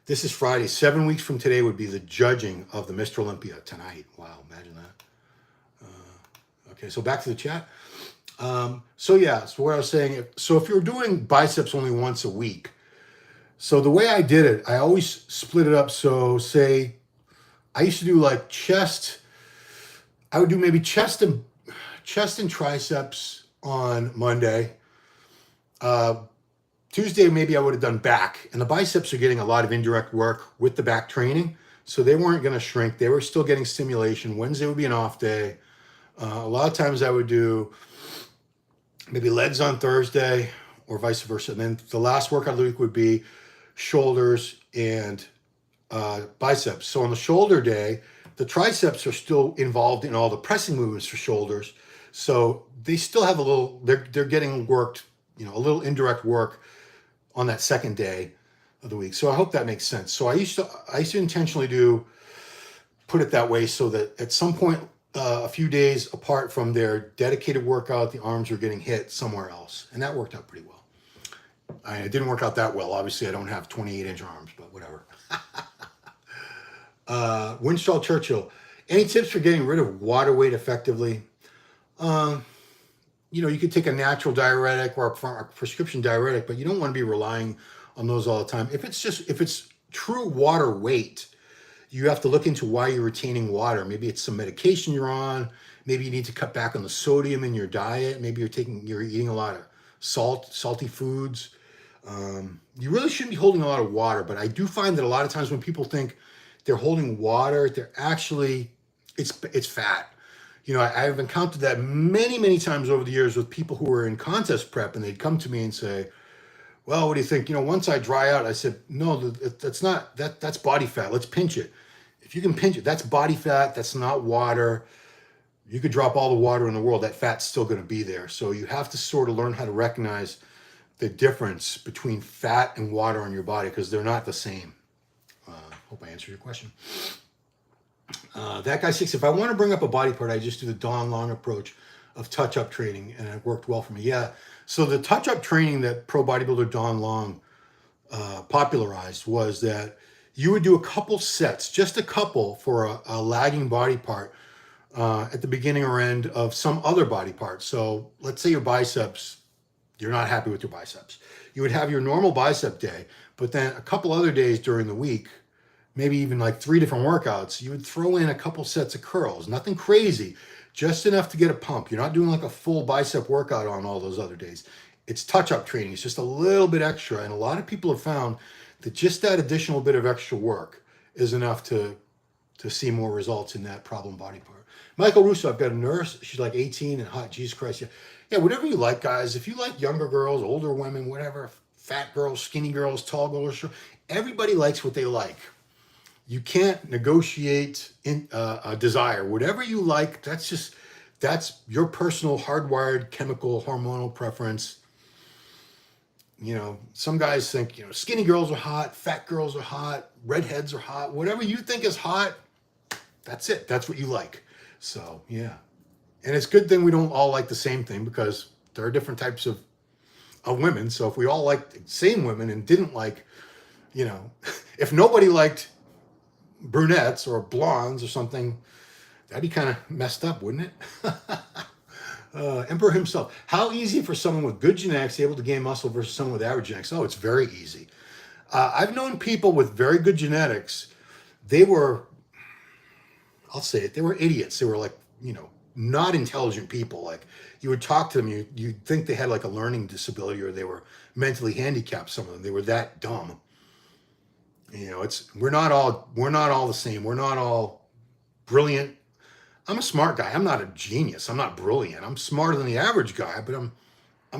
A: This is Friday. 7 weeks from today would be the judging of the Mr. Olympia tonight. Wow, imagine that. Okay, so back to the chat. So what I was saying, so if you're doing biceps only once a week, so the way I did it, I always split it up. So say I used to do like chest. I would do maybe chest and triceps on Monday. Tuesday, maybe I would have done back. And the biceps are getting a lot of indirect work with the back training. So they weren't going to shrink. They were still getting stimulation. Wednesday would be an off day. A lot of times I would do maybe legs on Thursday or vice versa. And then the last workout of the week would be shoulders and biceps. So on the shoulder day, the triceps are still involved in all the pressing movements for shoulders. So they still have they're getting worked, a little indirect work on that second day of the week. So I hope that makes sense. So I used to intentionally put it that way so that at some point, a few days apart from their dedicated workout, the arms were getting hit somewhere else. And that worked out pretty well. It didn't work out that well. Obviously, I don't have 28-inch arms, but whatever. Winstraw Churchill, any tips for getting rid of water weight effectively? You could take a natural diuretic or a prescription diuretic, but you don't want to be relying on those all the time. If it's true water weight, you have to look into why you're retaining water. Maybe it's some medication you're on. Maybe you need to cut back on the sodium in your diet. Maybe you're eating a lot of salty foods. You really shouldn't be holding a lot of water, but I do find that a lot of times when people think they're holding water, they're actually, it's fat. I've encountered that many, many times over the years with people who were in contest prep, and they'd come to me and say, well, what do you think? Once I dry out, I said, no, that's body fat. Let's pinch it. If you can pinch it, that's body fat. That's not water. You could drop all the water in the world. That fat's still going to be there. So you have to sort of learn how to recognize the difference between fat and water on your body, because they're not the same. Hope I answered your question. That guy 6, if I want to bring up a body part, I just do the Don Long approach of touch-up training, and it worked well for me. Yeah. So the touch-up training that pro bodybuilder Don Long popularized was that you would do a couple sets, just a couple for a lagging body part at the beginning or end of some other body part. So let's say your biceps, you're not happy with your biceps. You would have your normal bicep day, but then a couple other days during the week, maybe even like 3 different workouts, you would throw in a couple sets of curls. Nothing crazy, just enough to get a pump. You're not doing like a full bicep workout on all those other days. It's touch-up training. It's just a little bit extra. And a lot of people have found that just that additional bit of extra work is enough to see more results in that problem body part. Michael Russo, I've got a nurse. She's like 18 and hot. Jesus Christ. Yeah. Yeah, whatever you like, guys. If you like younger girls, older women, whatever, fat girls, skinny girls, tall girls, everybody likes what they like. You can't negotiate in a desire. Whatever you like, that's your personal hardwired chemical hormonal preference. You know, some guys think, you know, skinny girls are hot, fat girls are hot, redheads are hot. Whatever you think is hot, that's it. That's what you like. So, yeah. And it's a good thing we don't all like the same thing, because there are different types of women. So if we all liked the same women and didn't like, you know, if nobody liked brunettes or blondes or something, that'd be kind of messed up, wouldn't it? Emperor himself. How easy for someone with good genetics able to gain muscle versus someone with average genetics? Oh, it's very easy. I've known people with very good genetics. They were, I'll say it, they were idiots. They were like, you know, not intelligent people. Like, you would talk to them, you'd think they had like a learning disability, or they were mentally handicapped. Some of them, they were that dumb. You know, we're not all the same. We're not all brilliant. I'm a smart guy. I'm not a genius. I'm not brilliant. I'm smarter than the average guy, but I'm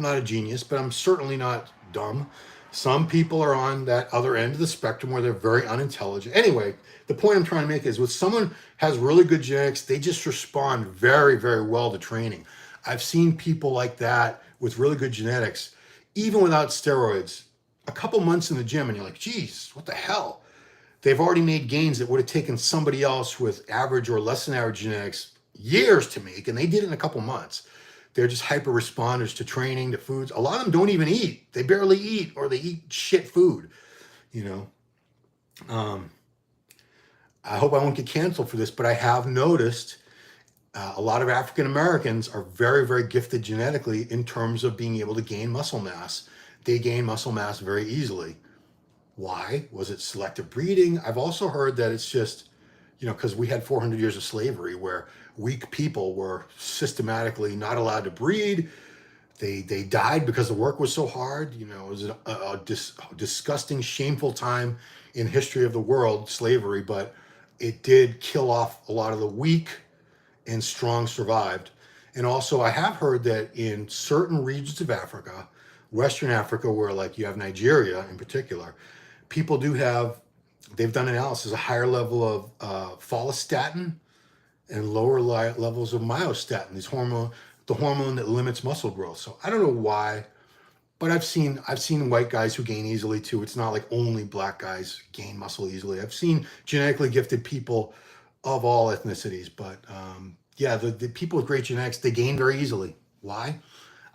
A: not a genius, but I'm certainly not dumb. Some people are on that other end of the spectrum where they're very unintelligent. Anyway, the point I'm trying to make is, with someone has really good genetics, they just respond very, very well to training. I've seen people like that with really good genetics, even without steroids, a couple months in the gym, and you're like, geez, what the hell? They've already made gains that would have taken somebody else with average or less than average genetics years to make, and they did it in a couple months. They're just hyper responders to training, to foods. A lot of them don't even eat. They barely eat, or they eat shit food, you know. I hope I won't get canceled for this, but I have noticed a lot of African Americans are very, very gifted genetically in terms of being able to gain muscle mass. They gain muscle mass very easily. Why? Was it selective breeding? I've also heard that it's just, you know, because we had 400 years of slavery where weak people were systematically not allowed to breed. They died because the work was so hard. You know, it was a disgusting, shameful time in history of the world, slavery, but it did kill off a lot of the weak, and strong survived. And also, I have heard that in certain regions of Africa, Western Africa, where like you have Nigeria in particular, people do have, they've done analysis, a higher level of follistatin and lower levels of myostatin, the hormone that limits muscle growth. So I don't know why, but I've seen white guys who gain easily too. It's not like only black guys gain muscle easily. I've seen genetically gifted people of all ethnicities, but yeah, the people with great genetics, they gain very easily. Why?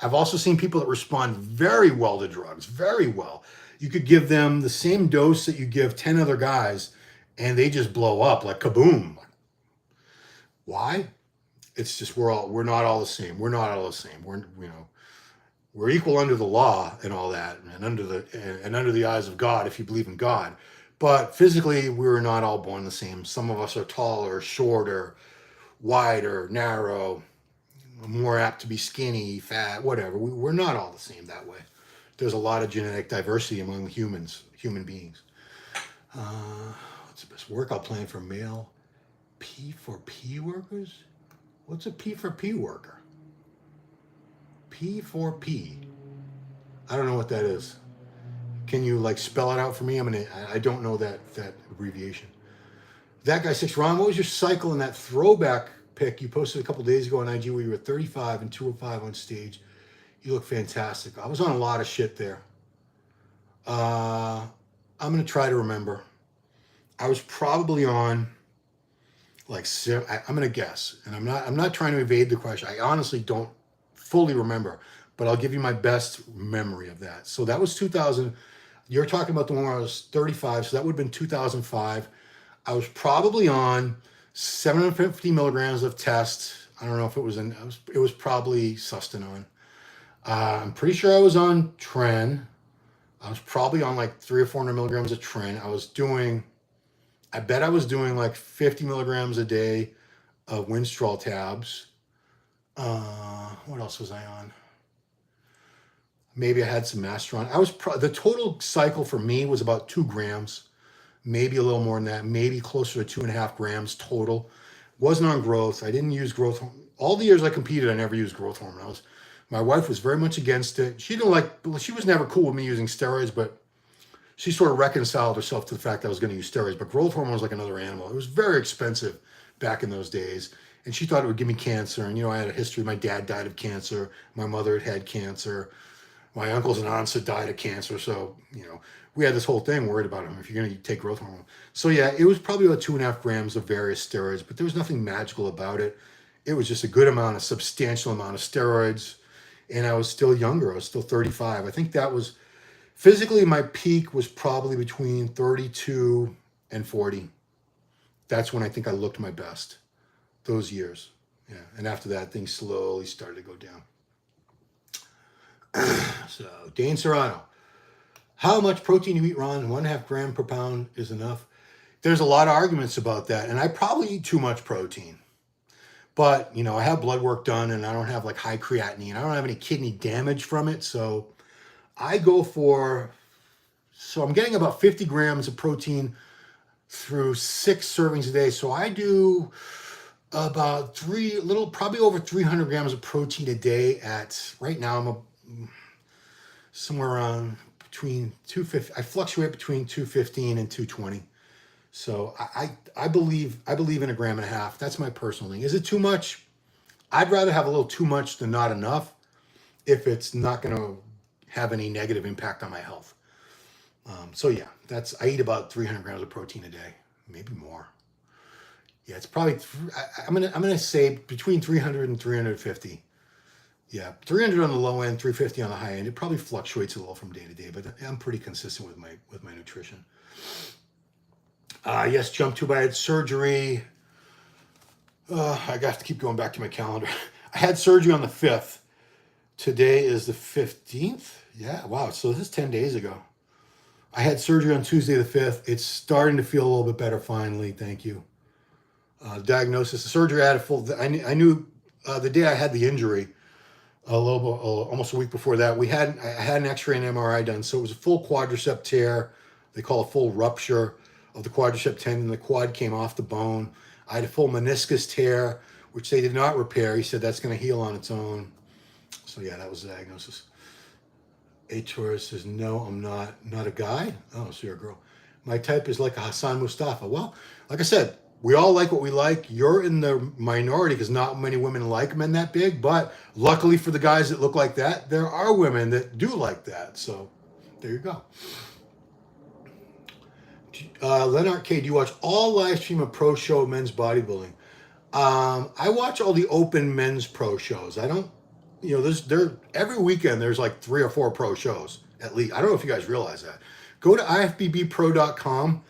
A: I've also seen people that respond very well to drugs, very well. You could give them the same dose that you give 10 other guys, and they just blow up like kaboom. Why? It's just we're not all the same. We're not all the same. We're equal under the law and all that, and under the eyes of God, if you believe in God. But physically, we're not all born the same. Some of us are taller, shorter, wider, narrow, more apt to be skinny, fat, whatever. We're not all the same that way. There's a lot of genetic diversity among human beings. What's the best workout plan for male P4P workers? What's a P4P worker? P4P. I don't know what that is. Can you like spell it out for me? I don't know that abbreviation. That guy 6, Ron, what was your cycle in that throwback pic you posted a couple days ago on IG where you were 35 and 205 on stage? You look fantastic. I was on a lot of shit there. I'm going to try to remember. I was probably on Like, I'm gonna guess, and I'm not trying to evade the question. I honestly don't fully remember, but I'll give you my best memory of that. So that was 2000. You're talking about the one where I was 35, so that would have been 2005. I was probably on 750 milligrams of test. I don't know if it was it was probably Sustanon. I'm pretty sure I was on Tren. I was probably on like 300 or 400 milligrams of Tren. I bet I was doing like 50 milligrams a day of Winstrol tabs. What else was I on? Maybe I had some Masteron. The total cycle for me was about 2 grams, maybe a little more than that, maybe closer to 2.5 grams total. Wasn't on growth. I didn't use growth. All the years I competed, I never used growth hormone. My wife was very much against it. She was never cool with me using steroids, but she sort of reconciled herself to the fact that I was going to use steroids. But growth hormone was like another animal. It was very expensive back in those days. And she thought it would give me cancer. And, I had a history. My dad died of cancer. My mother had cancer. My uncles and aunts had died of cancer. So, we had this whole thing worried about them if you're going to take growth hormone. So, yeah, it was probably about 2.5 grams of various steroids, but there was nothing magical about it. It was just a substantial amount of steroids. And I was still younger. I was still 35. I think that was physically my peak was probably between 32 and 40. That's when I think I looked my best, those years. Yeah. And after that, things slowly started to go down. So, Dane Serrano, how much protein you eat, Ron? 1.5 gram per pound is enough. There's a lot of arguments about that, and I probably eat too much protein. But, I have blood work done, and I don't have like high creatinine. I don't have any kidney damage from it, so I'm getting about 50 grams of protein through 6 servings a day. So I do about probably over 300 grams of protein a day right now I'm somewhere around between 250. I fluctuate between 215 and 220. So I believe in 1.5 grams. That's my personal thing. Is it too much? I'd rather have a little too much than not enough if it's not going to have any negative impact on my health. So yeah, I eat about 300 grams of protein a day, maybe more. Yeah, it's probably I'm gonna say between 300 and 350. Yeah, 300 on the low end, 350 on the high end. It probably fluctuates a little from day to day, but I'm pretty consistent with my nutrition. Yes, jump tube. I had surgery. I got to keep going back to my calendar. I had surgery on the 5th. Today is the 15th. Yeah, wow. So this is 10 days ago. I had surgery on Tuesday the 5th. It's starting to feel a little bit better finally. Thank you. Diagnosis, the surgery I had I knew the day I had the injury, almost a week before that, I had an x-ray and MRI done. So it was a full quadricep tear. They call a full rupture of the quadricep tendon. The quad came off the bone. I had a full meniscus tear, which they did not repair. He said that's going to heal on its own. So yeah, that was the diagnosis. A Taurus says, no, I'm not a guy. Oh, so you're a girl. My type is like a Hassan Mustafa. Well, like I said, we all like what we like. You're in the minority because not many women like men that big. But luckily for the guys that look like that, there are women that do like that. So there you go. Leonard K, do you watch all live stream of pro show men's bodybuilding? I watch all the open men's pro shows. I don't, every weekend there's like 3 or 4 pro shows at least. I don't know if you guys realize that. Go to ifbbpro.com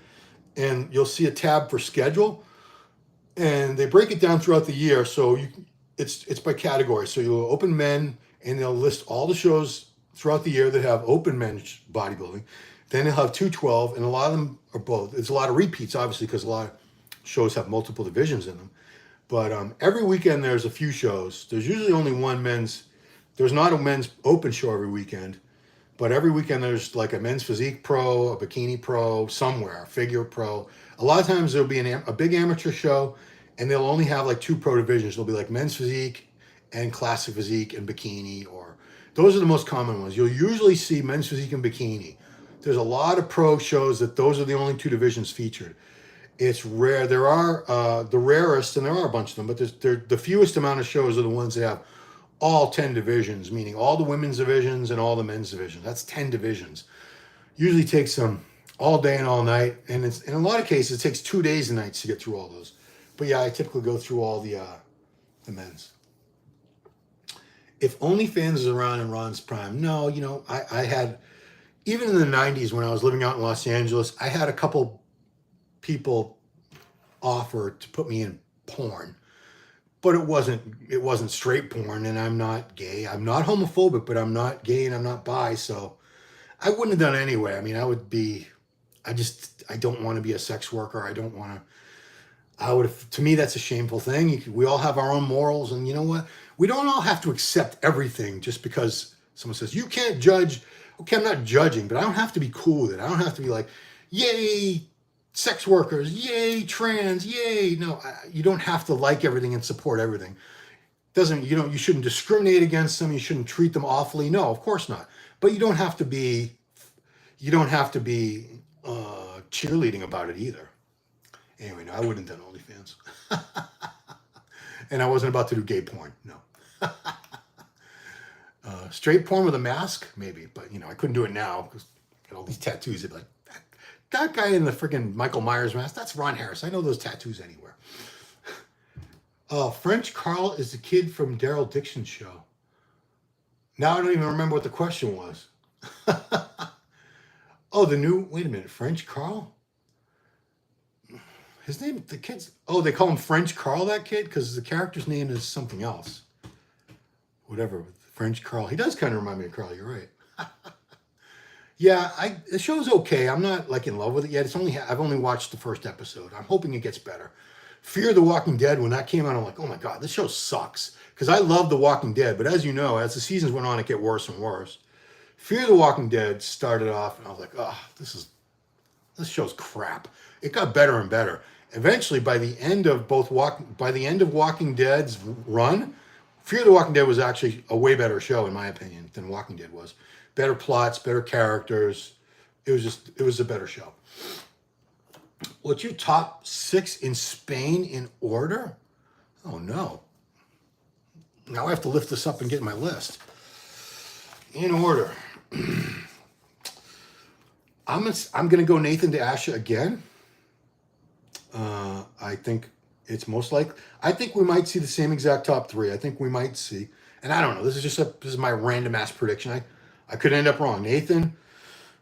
A: and you'll see a tab for schedule, and they break it down throughout the year. So it's by category. So you'll open men, and they'll list all the shows throughout the year that have open men's bodybuilding. Then they'll have 212, and a lot of them are both. There's a lot of repeats, obviously, because a lot of shows have multiple divisions in them. But every weekend there's a few shows. There's usually only one there's not a men's open show every weekend, but every weekend there's like a men's physique pro, a bikini pro, somewhere, a figure pro. A lot of times there'll be a big amateur show, and they'll only have like 2 pro divisions. There'll be like men's physique and classic physique and bikini, or those are the most common ones. You'll usually see men's physique and bikini. There's a lot of pro shows that those are the only 2 divisions featured. It's rare. There are the rarest, and there are a bunch of them, but the fewest amount of shows are the ones that have all 10 divisions, meaning all the women's divisions and all the men's divisions. That's 10 divisions. Usually takes them all day and all night, and in a lot of cases it takes 2 days and nights to get through all those. But yeah, I typically go through all the men's. If OnlyFans is around in Ron's prime, no, I had, even in the 90s when I was living out in Los Angeles, I had a couple people offer to put me in porn. But it wasn't straight porn, and I'm not gay. I'm not homophobic, but I'm not gay and I'm not bi, so I wouldn't have done it anyway. I mean, I don't want to be a sex worker. To me, that's a shameful thing. We all have our own morals, and you know what? We don't all have to accept everything just because someone says, you can't judge. Okay, I'm not judging, but I don't have to be cool with it. I don't have to be like, yay, sex workers, yay, trans, yay. No, you don't have to like everything and support everything. You shouldn't discriminate against them. You shouldn't treat them awfully. No, of course not. But you don't have to be cheerleading about it either. Anyway, no, I wouldn't have done OnlyFans. And I wasn't about to do gay porn, no. Straight porn with a mask, maybe, but I couldn't do it now because I got all these tattoos. They'd be like, that guy in the freaking Michael Myers mask, that's Ron Harris. I know those tattoos anywhere. French Carl is the kid from Daryl Dixon's show. Now I don't even remember what the question was. Wait a minute, French Carl? His name, the kids, they call him French Carl, that kid? Because the character's name is something else. Whatever, French Carl. He does kind of remind me of Carl, you're right. Yeah, the show's okay. I'm not like in love with it yet. I've only watched the first episode. I'm hoping it gets better. Fear the Walking Dead, when that came out, I'm like, oh my God, this show sucks. Because I love The Walking Dead, but as you know, as the seasons went on, it get worse and worse. Fear the Walking Dead started off, and I was like, oh, this show's crap. It got better and better. Eventually, by the end of Walking Dead's run, Fear the Walking Dead was actually a way better show, in my opinion, than Walking Dead was. Better plots, better characters. It was a better show. What's your top 6 in Spain in order? Oh no. Now I have to lift this up and get my list. In order. I'm going to go Nathan to Asha again. I think it's most likely. I think we might see the same exact top 3. I think we might see. And I don't know. This is my random ass prediction. I could end up wrong. Nathan,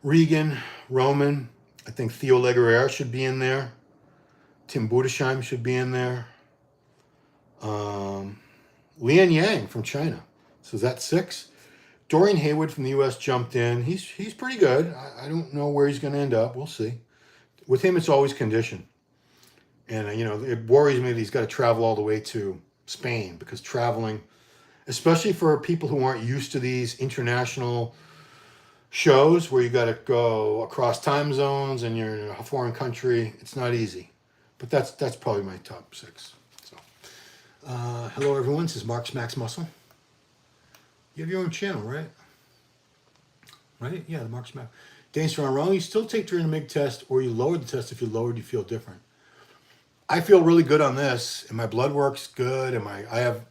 A: Regan, Roman. I think Theo Leguerre should be in there. Tim Budesheim should be in there. Lian Yang from China. So is that 6? Dorian Haywood from the U.S. jumped in. He's pretty good. I don't know where he's going to end up. We'll see. With him, it's always condition. And, it worries me that he's got to travel all the way to Spain, because traveling, especially for people who aren't used to these international shows where you got to go across time zones and you're in a foreign country, it's not easy. But that's probably my top 6. So, hello everyone. This is Mark's Max Muscle. You have your own channel, right? Right? Yeah, the Mark's Max. Dane's wrong. You still take during the MIG test, or you lowered the test. If you lowered, you feel different. I feel really good on this, and my blood work's good, and I have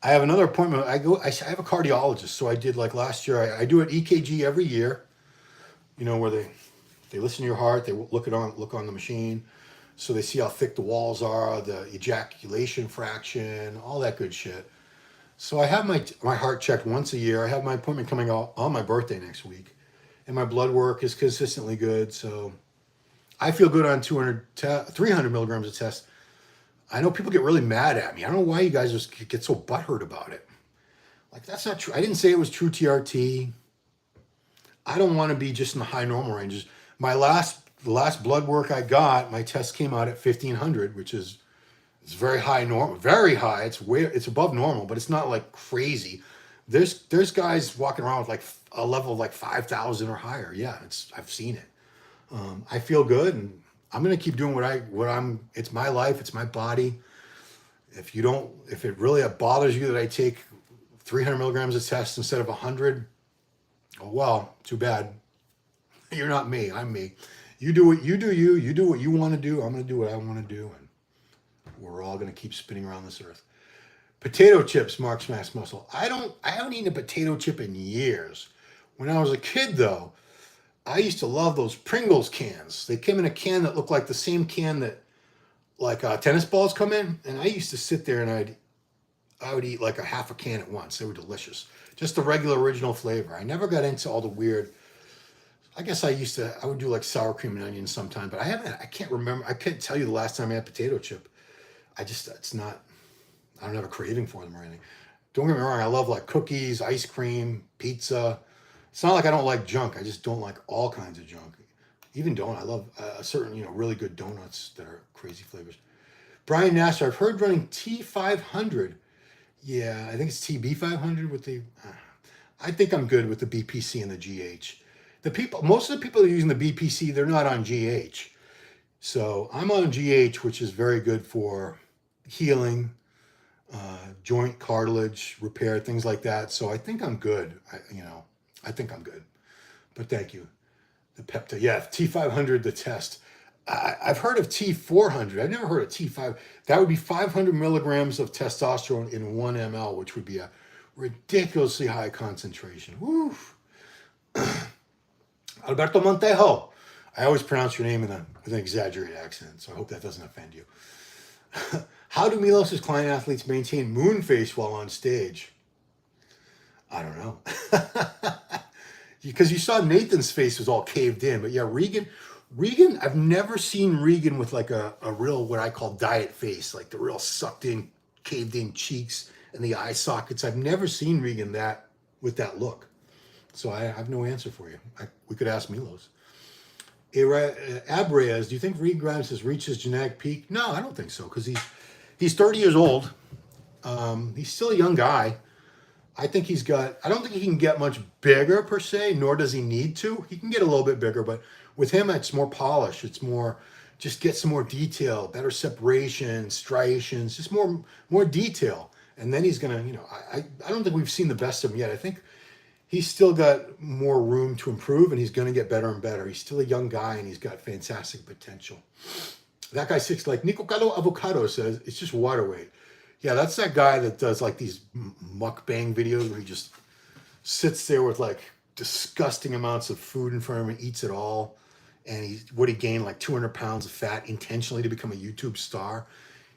A: another appointment. I have a cardiologist, so I did like last year. I do an EKG every year. Where they listen to your heart, they look on the machine, so they see how thick the walls are, the ejaculation fraction, all that good shit. So I have my heart checked once a year. I have my appointment coming out on my birthday next week, and my blood work is consistently good. So I feel good on 300 milligrams of test. I know people get really mad at me. I don't know why you guys just get so butthurt about it. Like, that's not true. I didn't say it was true TRT. I don't want to be just in the high normal ranges. The last blood work I got, my test came out at 1500, which is very high normal, very high. It's above normal, but it's not like crazy. There's guys walking around with like a level of like 5,000 or higher. Yeah, I've seen it. I feel good, and I'm gonna keep doing it's my life, it's my body. If it really bothers you that I take 300 milligrams of test instead of 100, oh well, too bad. You're not me, I'm me. You do what you do, you do what you want to do. I'm gonna do what I want to do, and we're all gonna keep spinning around this earth. Potato chips, Mark's Mass Muscle. I haven't eaten a potato chip in years. When I was a kid, though, I used to love those Pringles cans. They came in a can that looked like the same can that like tennis balls come in, and I used to sit there and I would eat like a half a can at once. They were delicious. Just the regular original flavor. I never got into all the weird. I guess I would do like sour cream and onions sometime, but I can't remember. I can't tell you the last time I had potato chip. It's not, I don't have a craving for them or anything. Don't get me wrong. I love like cookies, ice cream, pizza. It's not like I don't like junk. I just don't like all kinds of junk. Even donut. I love certain, really good donuts that are crazy flavors. Brian Nasser, I've heard running T500. Yeah, I think it's TB500 with the. I think I'm good with the BPC and the GH. Most of the people that are using the BPC, they're not on GH. So I'm on GH, which is very good for healing, joint cartilage repair, things like that. So I think I'm good. I think I'm good. But thank you. The peptide, yeah, T500, the test. I've heard of T400. I've never heard of T5. That would be 500 milligrams of testosterone in 1 ml, which would be a ridiculously high concentration. Woo. Alberto Montejo. I always pronounce your name with an exaggerated accent, so I hope that doesn't offend you. How do Milos' client athletes maintain moon face while on stage? I don't know. Because you saw Nathan's face was all caved in, but yeah, Regan, I've never seen Regan with like a real, what I call diet face, like the real sucked in, caved in cheeks and the eye sockets. I've never seen Regan with that look. So I have no answer for you. We could ask Milos. Abrez, do you think Regan Grimes has reached his genetic peak? No, I don't think so, because he's 30 years old. He's still a young guy. I don't think he can get much bigger per se, nor does he need to. He can get a little bit bigger, but with him, it's more polish. It's more, just get some more detail, better separation, striations, just more detail. And then he's going to, I don't think we've seen the best of him yet. I think he's still got more room to improve, and he's going to get better and better. He's still a young guy, and he's got fantastic potential. That guy like Nico Calo Avocado says, it's just water weight. Yeah, that's that guy that does like these mukbang videos where he just sits there with like disgusting amounts of food in front of him and eats it all. And he gained like 200 pounds of fat intentionally to become a YouTube star.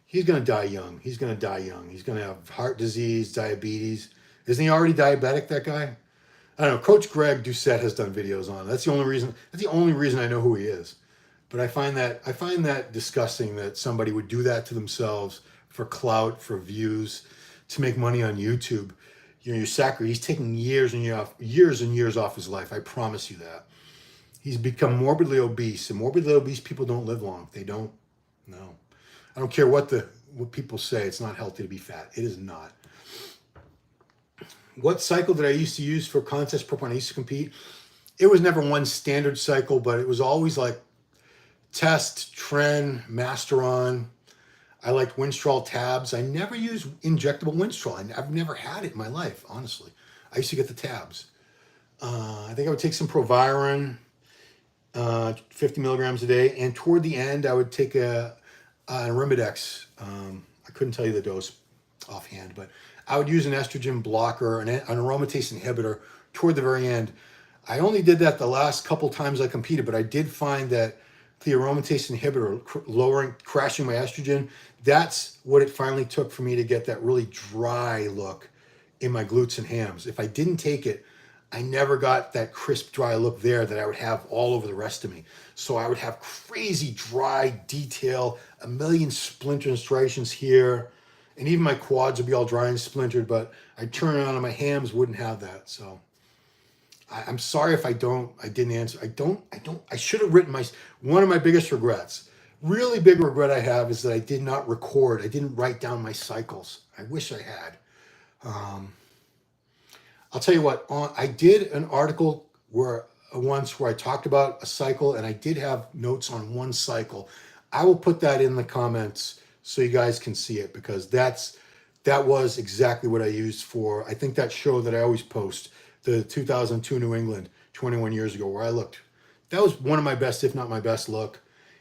A: He's going to die young. He's going to have heart disease, diabetes. Isn't he already diabetic, that guy? I don't know. Coach Greg Doucette has done videos on him. That's the only reason I know who he is. But I find that disgusting that somebody would do that to themselves for clout, for views, to make money on YouTube. He's taking years and years off his life. I promise you that. He's become morbidly obese, and morbidly obese people don't live long. They don't. No. I don't care what people say. It's not healthy to be fat. It is not. What cycle did I used to use for contest prep when I used to compete? It was never one standard cycle, but it was always like test, trend, masteron. I liked Winstrol tabs. I never used injectable Winstrol. I've never had it in my life, honestly. I used to get the tabs. I think I would take some Proviron, 50 milligrams a day. And toward the end, I would take an Arimidex. I couldn't tell you the dose offhand, but I would use an estrogen blocker, an aromatase inhibitor toward the very end. I only did that the last couple times I competed, but I did find that the aromatase inhibitor crashing my estrogen, that's what it finally took for me to get that really dry look in my glutes and hams. If I didn't take it, I never got that crisp, dry look there that I would have all over the rest of me. So I would have crazy dry detail, a million splinters and striations here, and even my quads would be all dry and splintered, but I'd turn it on and my hams wouldn't have that. So I'm sorry if I didn't answer. I should have written one of my biggest regrets, really big regret I have, is that I did not record. I didn't write down my cycles. I wish I had. I'll tell you what, I did an article once where I talked about a cycle, and I did have notes on one cycle. I will put that in the comments so you guys can see it, because that was exactly what I used for, I think, that show that I always post, the 2002 New England, 21 years ago, where I looked. That was one of my best, if not my best look.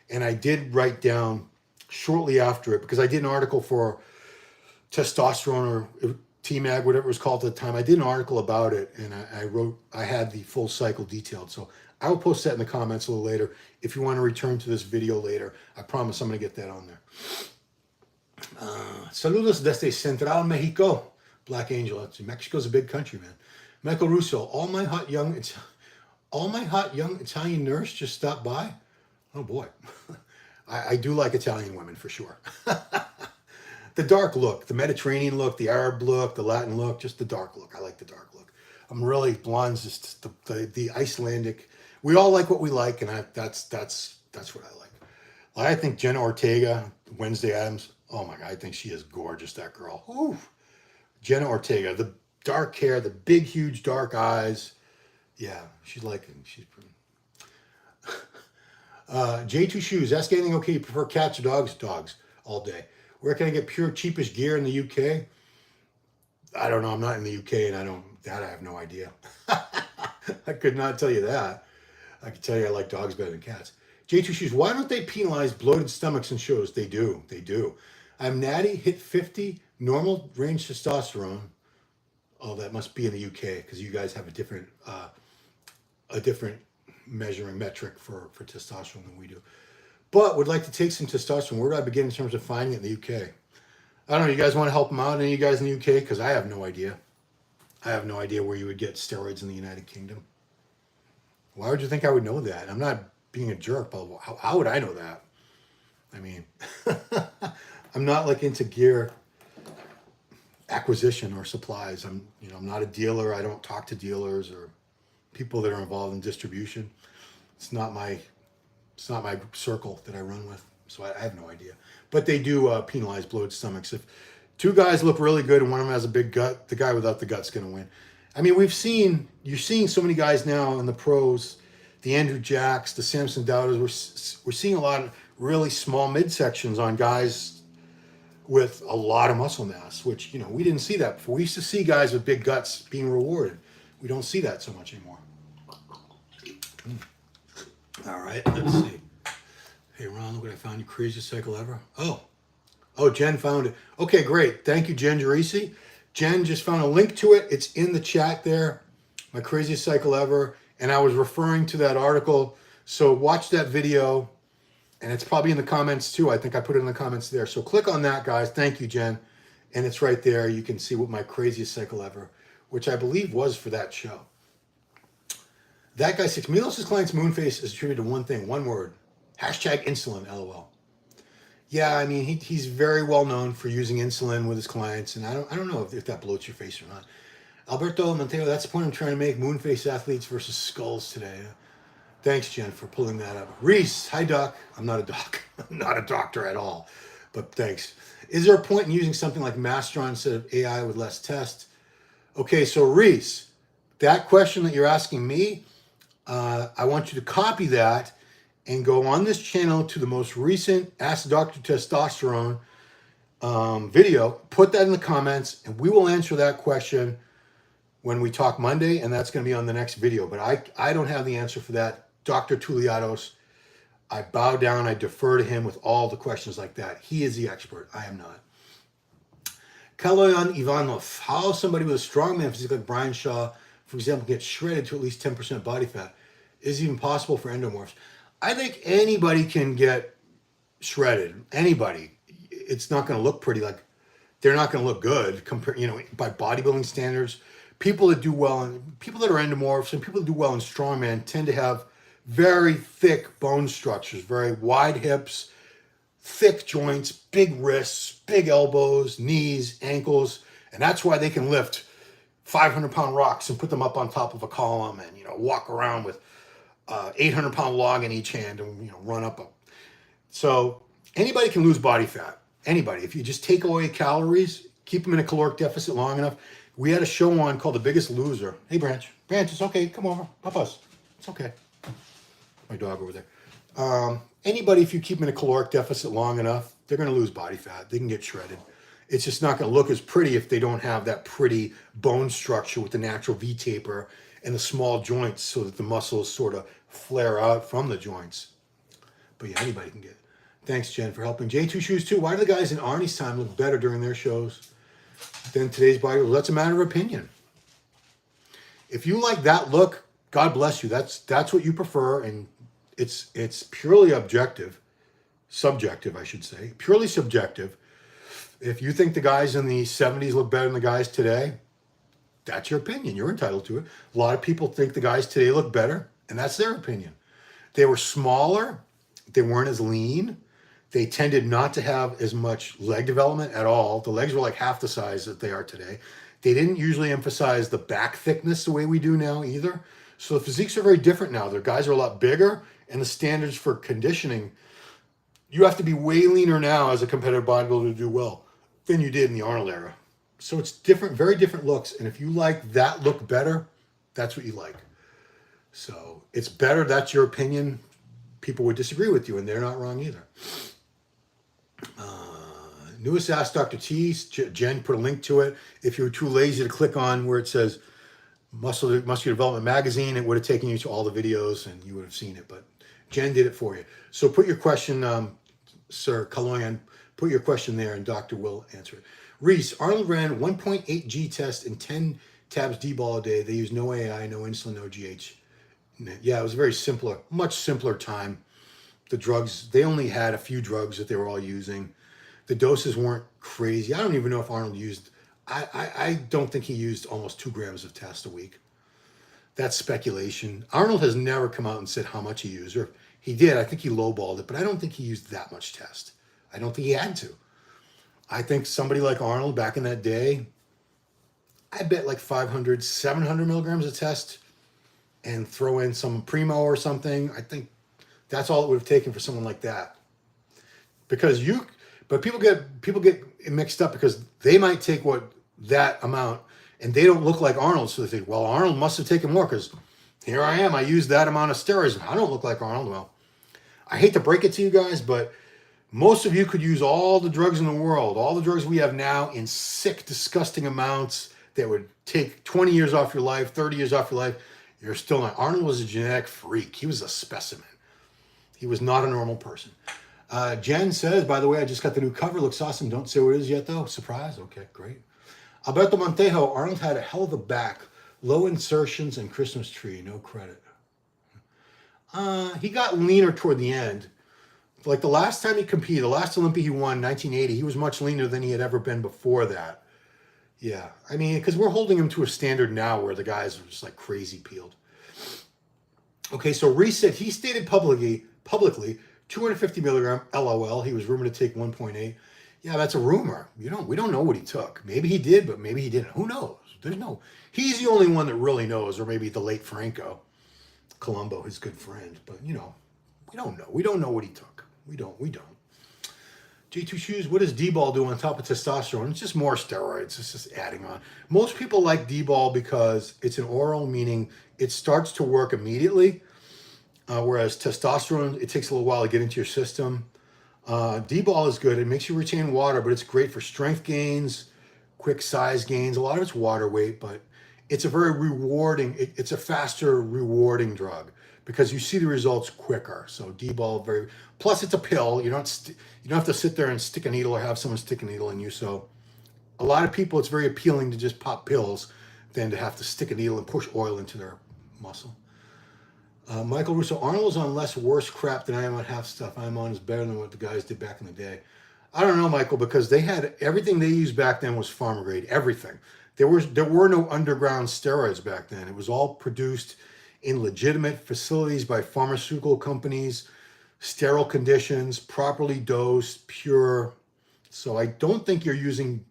A: And I did write down shortly after it, because I did an article for testosterone or TMAG, whatever it was called at the time. I did an article about it, and I had the full cycle detailed. So I will post that in the comments a little later if you want to return to this video later. I promise I'm going to get that on there. Saludos desde Central Mexico. Black Angel. Mexico's a big country, man. Michael Russo. All my hot young Italian nurse just stopped by. Oh boy. I do like Italian women for sure. The dark look, the Mediterranean look, the Arab look, the Latin look, just the dark look. I like the dark look. I'm really blonde's just the Icelandic. We all like what we like, and that's what I like. I think Jenna Ortega, Wednesday Addams. Oh my God, I think she is gorgeous. That girl. Ooh. Jenna Ortega, the dark hair, the big, huge, dark eyes. Yeah, she's pretty. J2 Shoes. Ask anything okay. You prefer cats or dogs? Dogs all day. Where can I get pure cheapest gear in the UK? I don't know. I'm not in the UK, and I have no idea. I could not tell you that. I can tell you I like dogs better than cats. J2 Shoes. Why don't they penalize bloated stomachs in shows? They do. They do. I'm natty, hit 50, normal range testosterone. Oh, that must be in the UK because you guys have a different measuring metric for testosterone than we do. But would like to take some testosterone. Where do I begin in terms of finding it in the UK? I don't know. You guys want to help them out? Any of you guys in the UK? Because I have no idea. I have no idea where you would get steroids in the United Kingdom. Why would you think I would know that? I'm not being a jerk, but how would I know that? I mean, I'm not like into gear acquisition or supplies. I'm not a dealer. I don't talk to dealers or people that are involved in distribution. It's not my circle that I run with, so I have no idea. But they do penalize bloated stomachs. If two guys look really good and one of them has a big gut, the guy without the gut's going to win. I mean, you're seeing so many guys now in the pros, the Andrew Jacks, the Samson Dowders. We're seeing a lot of really small midsections on guys with a lot of muscle mass, which, we didn't see that before. We used to see guys with big guts being rewarded. We don't see that so much anymore. All right, let's see. Hey, Ron, look what I found. You craziest cycle ever. Oh, Jen found it. Okay, great. Thank you, Jen Gerisi. Jen just found a link to it. It's in the chat there. My craziest cycle ever. And I was referring to that article. So watch that video. And it's probably in the comments too. I think I put it in the comments there. So click on that, guys. Thank you, Jen. And it's right there. You can see what my craziest cycle ever, which I believe was for that show. That guy, Milos' client's moon face is attributed to one thing, one word. #insulin, LOL. Yeah, I mean, he's very well known for using insulin with his clients, and I don't know if that bloats your face or not. Alberto Montero, that's the point I'm trying to make. Moon face athletes versus skulls today. Thanks, Jen, for pulling that up. Reese, hi, Doc. I'm not a doc. I'm not a doctor at all, but thanks. Is there a point in using something like Mastron instead of AI with less tests? Okay, so Reese, that question that you're asking me, I want you to copy that and go on this channel to the most recent Ask Dr. Testosterone video. Put that in the comments, and we will answer that question when we talk Monday, and that's going to be on the next video. But I don't have the answer for that. Dr. Tuliados, I bow down. I defer to him with all the questions like that. He is the expert. I am not. Kaloyan Ivanov, how somebody with a strongman physique like Brian Shaw, for example, gets shredded to at least 10% body fat. Is it even possible for endomorphs? I think anybody can get shredded. Anybody. It's not going to look pretty. Like, they're not going to look good by bodybuilding standards. People that do well, and people that are endomorphs and people that do well in strongman tend to have very thick bone structures, very wide hips, thick joints, big wrists, big elbows, knees, ankles, and that's why they can lift 500-pound rocks and put them up on top of a column and walk around with 800-pound log in each hand and run up. So anybody can lose body fat. Anybody, if you just take away calories, keep them in a caloric deficit long enough. We had a show on called The Biggest Loser. Hey, Branch, it's okay. Come over, help us. It's okay. My dog over there. Anybody, if you keep them in a caloric deficit long enough, they're going to lose body fat. They can get shredded. It's just not going to look as pretty if they don't have that pretty bone structure with the natural V-taper and the small joints so that the muscles sort of flare out from the joints. But yeah, anybody can get it. Thanks, Jen, for helping. J2 Shoes, too. Why do the guys in Arnie's time look better during their shows than today's body? Well, that's a matter of opinion. If you like that look, God bless you. That's what you prefer, and it's purely subjective, I should say, purely subjective. If you think the guys in the 70s look better than the guys today, that's your opinion. You're entitled to it. A lot of people think the guys today look better, and that's their opinion. They were smaller. They weren't as lean. They tended not to have as much leg development at all. The legs were like half the size that they are today. They didn't usually emphasize the back thickness the way we do now either. So the physiques are very different now. Their guys are a lot bigger, and the standards for conditioning, you have to be way leaner now as a competitive bodybuilder to do well than you did in the Arnold era. So it's different, very different looks. And if you like that look better, that's what you like. So it's better. That's your opinion. People would disagree with you, and they're not wrong either. Newest Ask Dr. T. Jen put a link to it. If you were too lazy to click on where it says Muscular Development Magazine, it would have taken you to all the videos and you would have seen it. But Jen did it for you. So put your question, Sir Kaloyan, put your question there and Doctor will answer it. Reese, Arnold ran 1.8 G test and 10 tabs D-ball a day. They used no AI, no insulin, no GH. Yeah, it was a very simpler, much simpler time. The drugs, they only had a few drugs that they were all using. The doses weren't crazy. I don't even know if Arnold used, I don't think he used almost 2 grams of test a week. That's speculation. Arnold has never come out and said how much he used, or if he did, I think he lowballed it, but I don't think he used that much test. I don't think he had to. I think somebody like Arnold back in that day, I bet like 500, 700 milligrams of test and throw in some Primo or something. I think that's all it would have taken for someone like that. But people get mixed up because they might take that amount and they don't look like Arnold. So they think, well, Arnold must have taken more because here I am. I used that amount of steroids and I don't look like Arnold. Well, I hate to break it to you guys, but most of you could use all the drugs in the world, all the drugs we have now in sick, disgusting amounts that would take 20 years off your life, 30 years off your life. You're still not. Arnold was a genetic freak. He was a specimen. He was not a normal person. Jen says, by the way, I just got the new cover. Looks awesome. Don't say what it is yet, though. Surprise. Okay, great. Alberto Montejo, Arnold had a hell of a back. Low insertions and Christmas tree. No credit. He got leaner toward the end. Like the last time he competed, the last Olympia he won, 1980, he was much leaner than he had ever been before that. Yeah, I mean, because we're holding him to a standard now where the guys are just like crazy peeled. Okay, so Reese said he stated publicly 250 milligram LOL. He was rumored to take 1.8. Yeah, that's a rumor. We don't know what he took. Maybe he did, but maybe he didn't. Who knows? He's the only one that really knows, or maybe the late Franco Colombo, his good friend. But we don't know. We don't know what he took. We don't. J2 Shoes, what does D-ball do on top of testosterone? It's just more steroids. It's just adding on. Most people like D-ball because it's an oral, meaning it starts to work immediately. Whereas testosterone, it takes a little while to get into your system. D-ball is good. It makes you retain water, but it's great for strength gains, quick size gains. A lot of it's water weight, but it's a very rewarding, it's a faster rewarding drug because you see the results quicker. So D-ball, plus it's a pill. You don't have to sit there and stick a needle or have someone stick a needle in you. So a lot of people, it's very appealing to just pop pills than to have to stick a needle and push oil into their muscle. Michael Russo, Arnold is on less worse crap than I am on half stuff I'm on is better than what the guys did back in the day. I don't know, Michael, because they had everything they used back then was farm grade, everything. There were no underground steroids back then. It was all produced in legitimate facilities by pharmaceutical companies, sterile conditions, properly dosed, pure. So I don't think you're using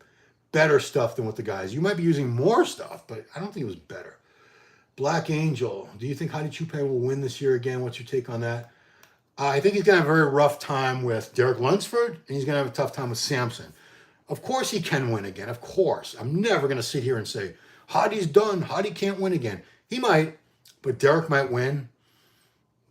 A: better stuff than what the guys. You might be using more stuff, but I don't think it was better. Black Angel, do you think Hadi Choopan will win this year again? What's your take on that? I think he's going to have a very rough time with Derek Lunsford, and he's going to have a tough time with Samson. Of course he can win again. Of course. I'm never going to sit here and say, Hadi's done. Hadi can't win again. He might, but Derek might win.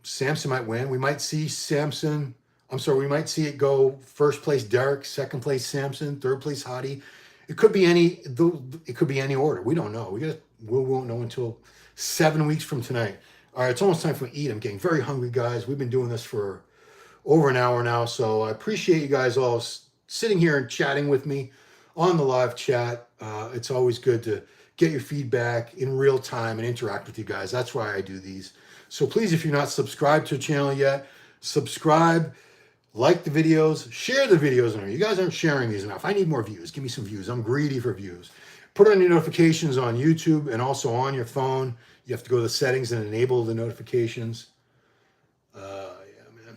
A: Samson might win. We might see we might see it go first place Derek, second place Samson, third place Hadi. It could be any order. We don't know. We won't know until 7 weeks from tonight. All right, it's almost time for me to eat. I'm getting very hungry, guys. We've been doing this for over an hour now, so I appreciate you guys all sitting here and chatting with me on the live chat. It's always good to get your feedback in real time and interact with you guys. That's why I do these. So please, if you're not subscribed to the channel yet, subscribe, like the videos, share the videos. You guys aren't sharing these enough. I need more views. Give me some views. I'm greedy for views. Put on your notifications on YouTube and also on your phone. You have to go to the settings and enable the notifications. Yeah, man.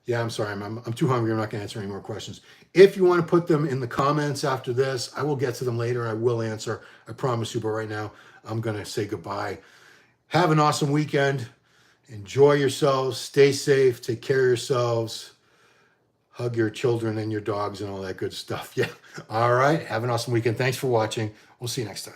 A: Yeah, I'm sorry. I'm too hungry. I'm not going to answer any more questions. If you want to put them in the comments after this, I will get to them later. I will answer. I promise you. But right now, I'm going to say goodbye. Have an awesome weekend. Enjoy yourselves. Stay safe. Take care of yourselves. Hug your children and your dogs and all that good stuff. Yeah. All right. Have an awesome weekend. Thanks for watching. We'll see you next time.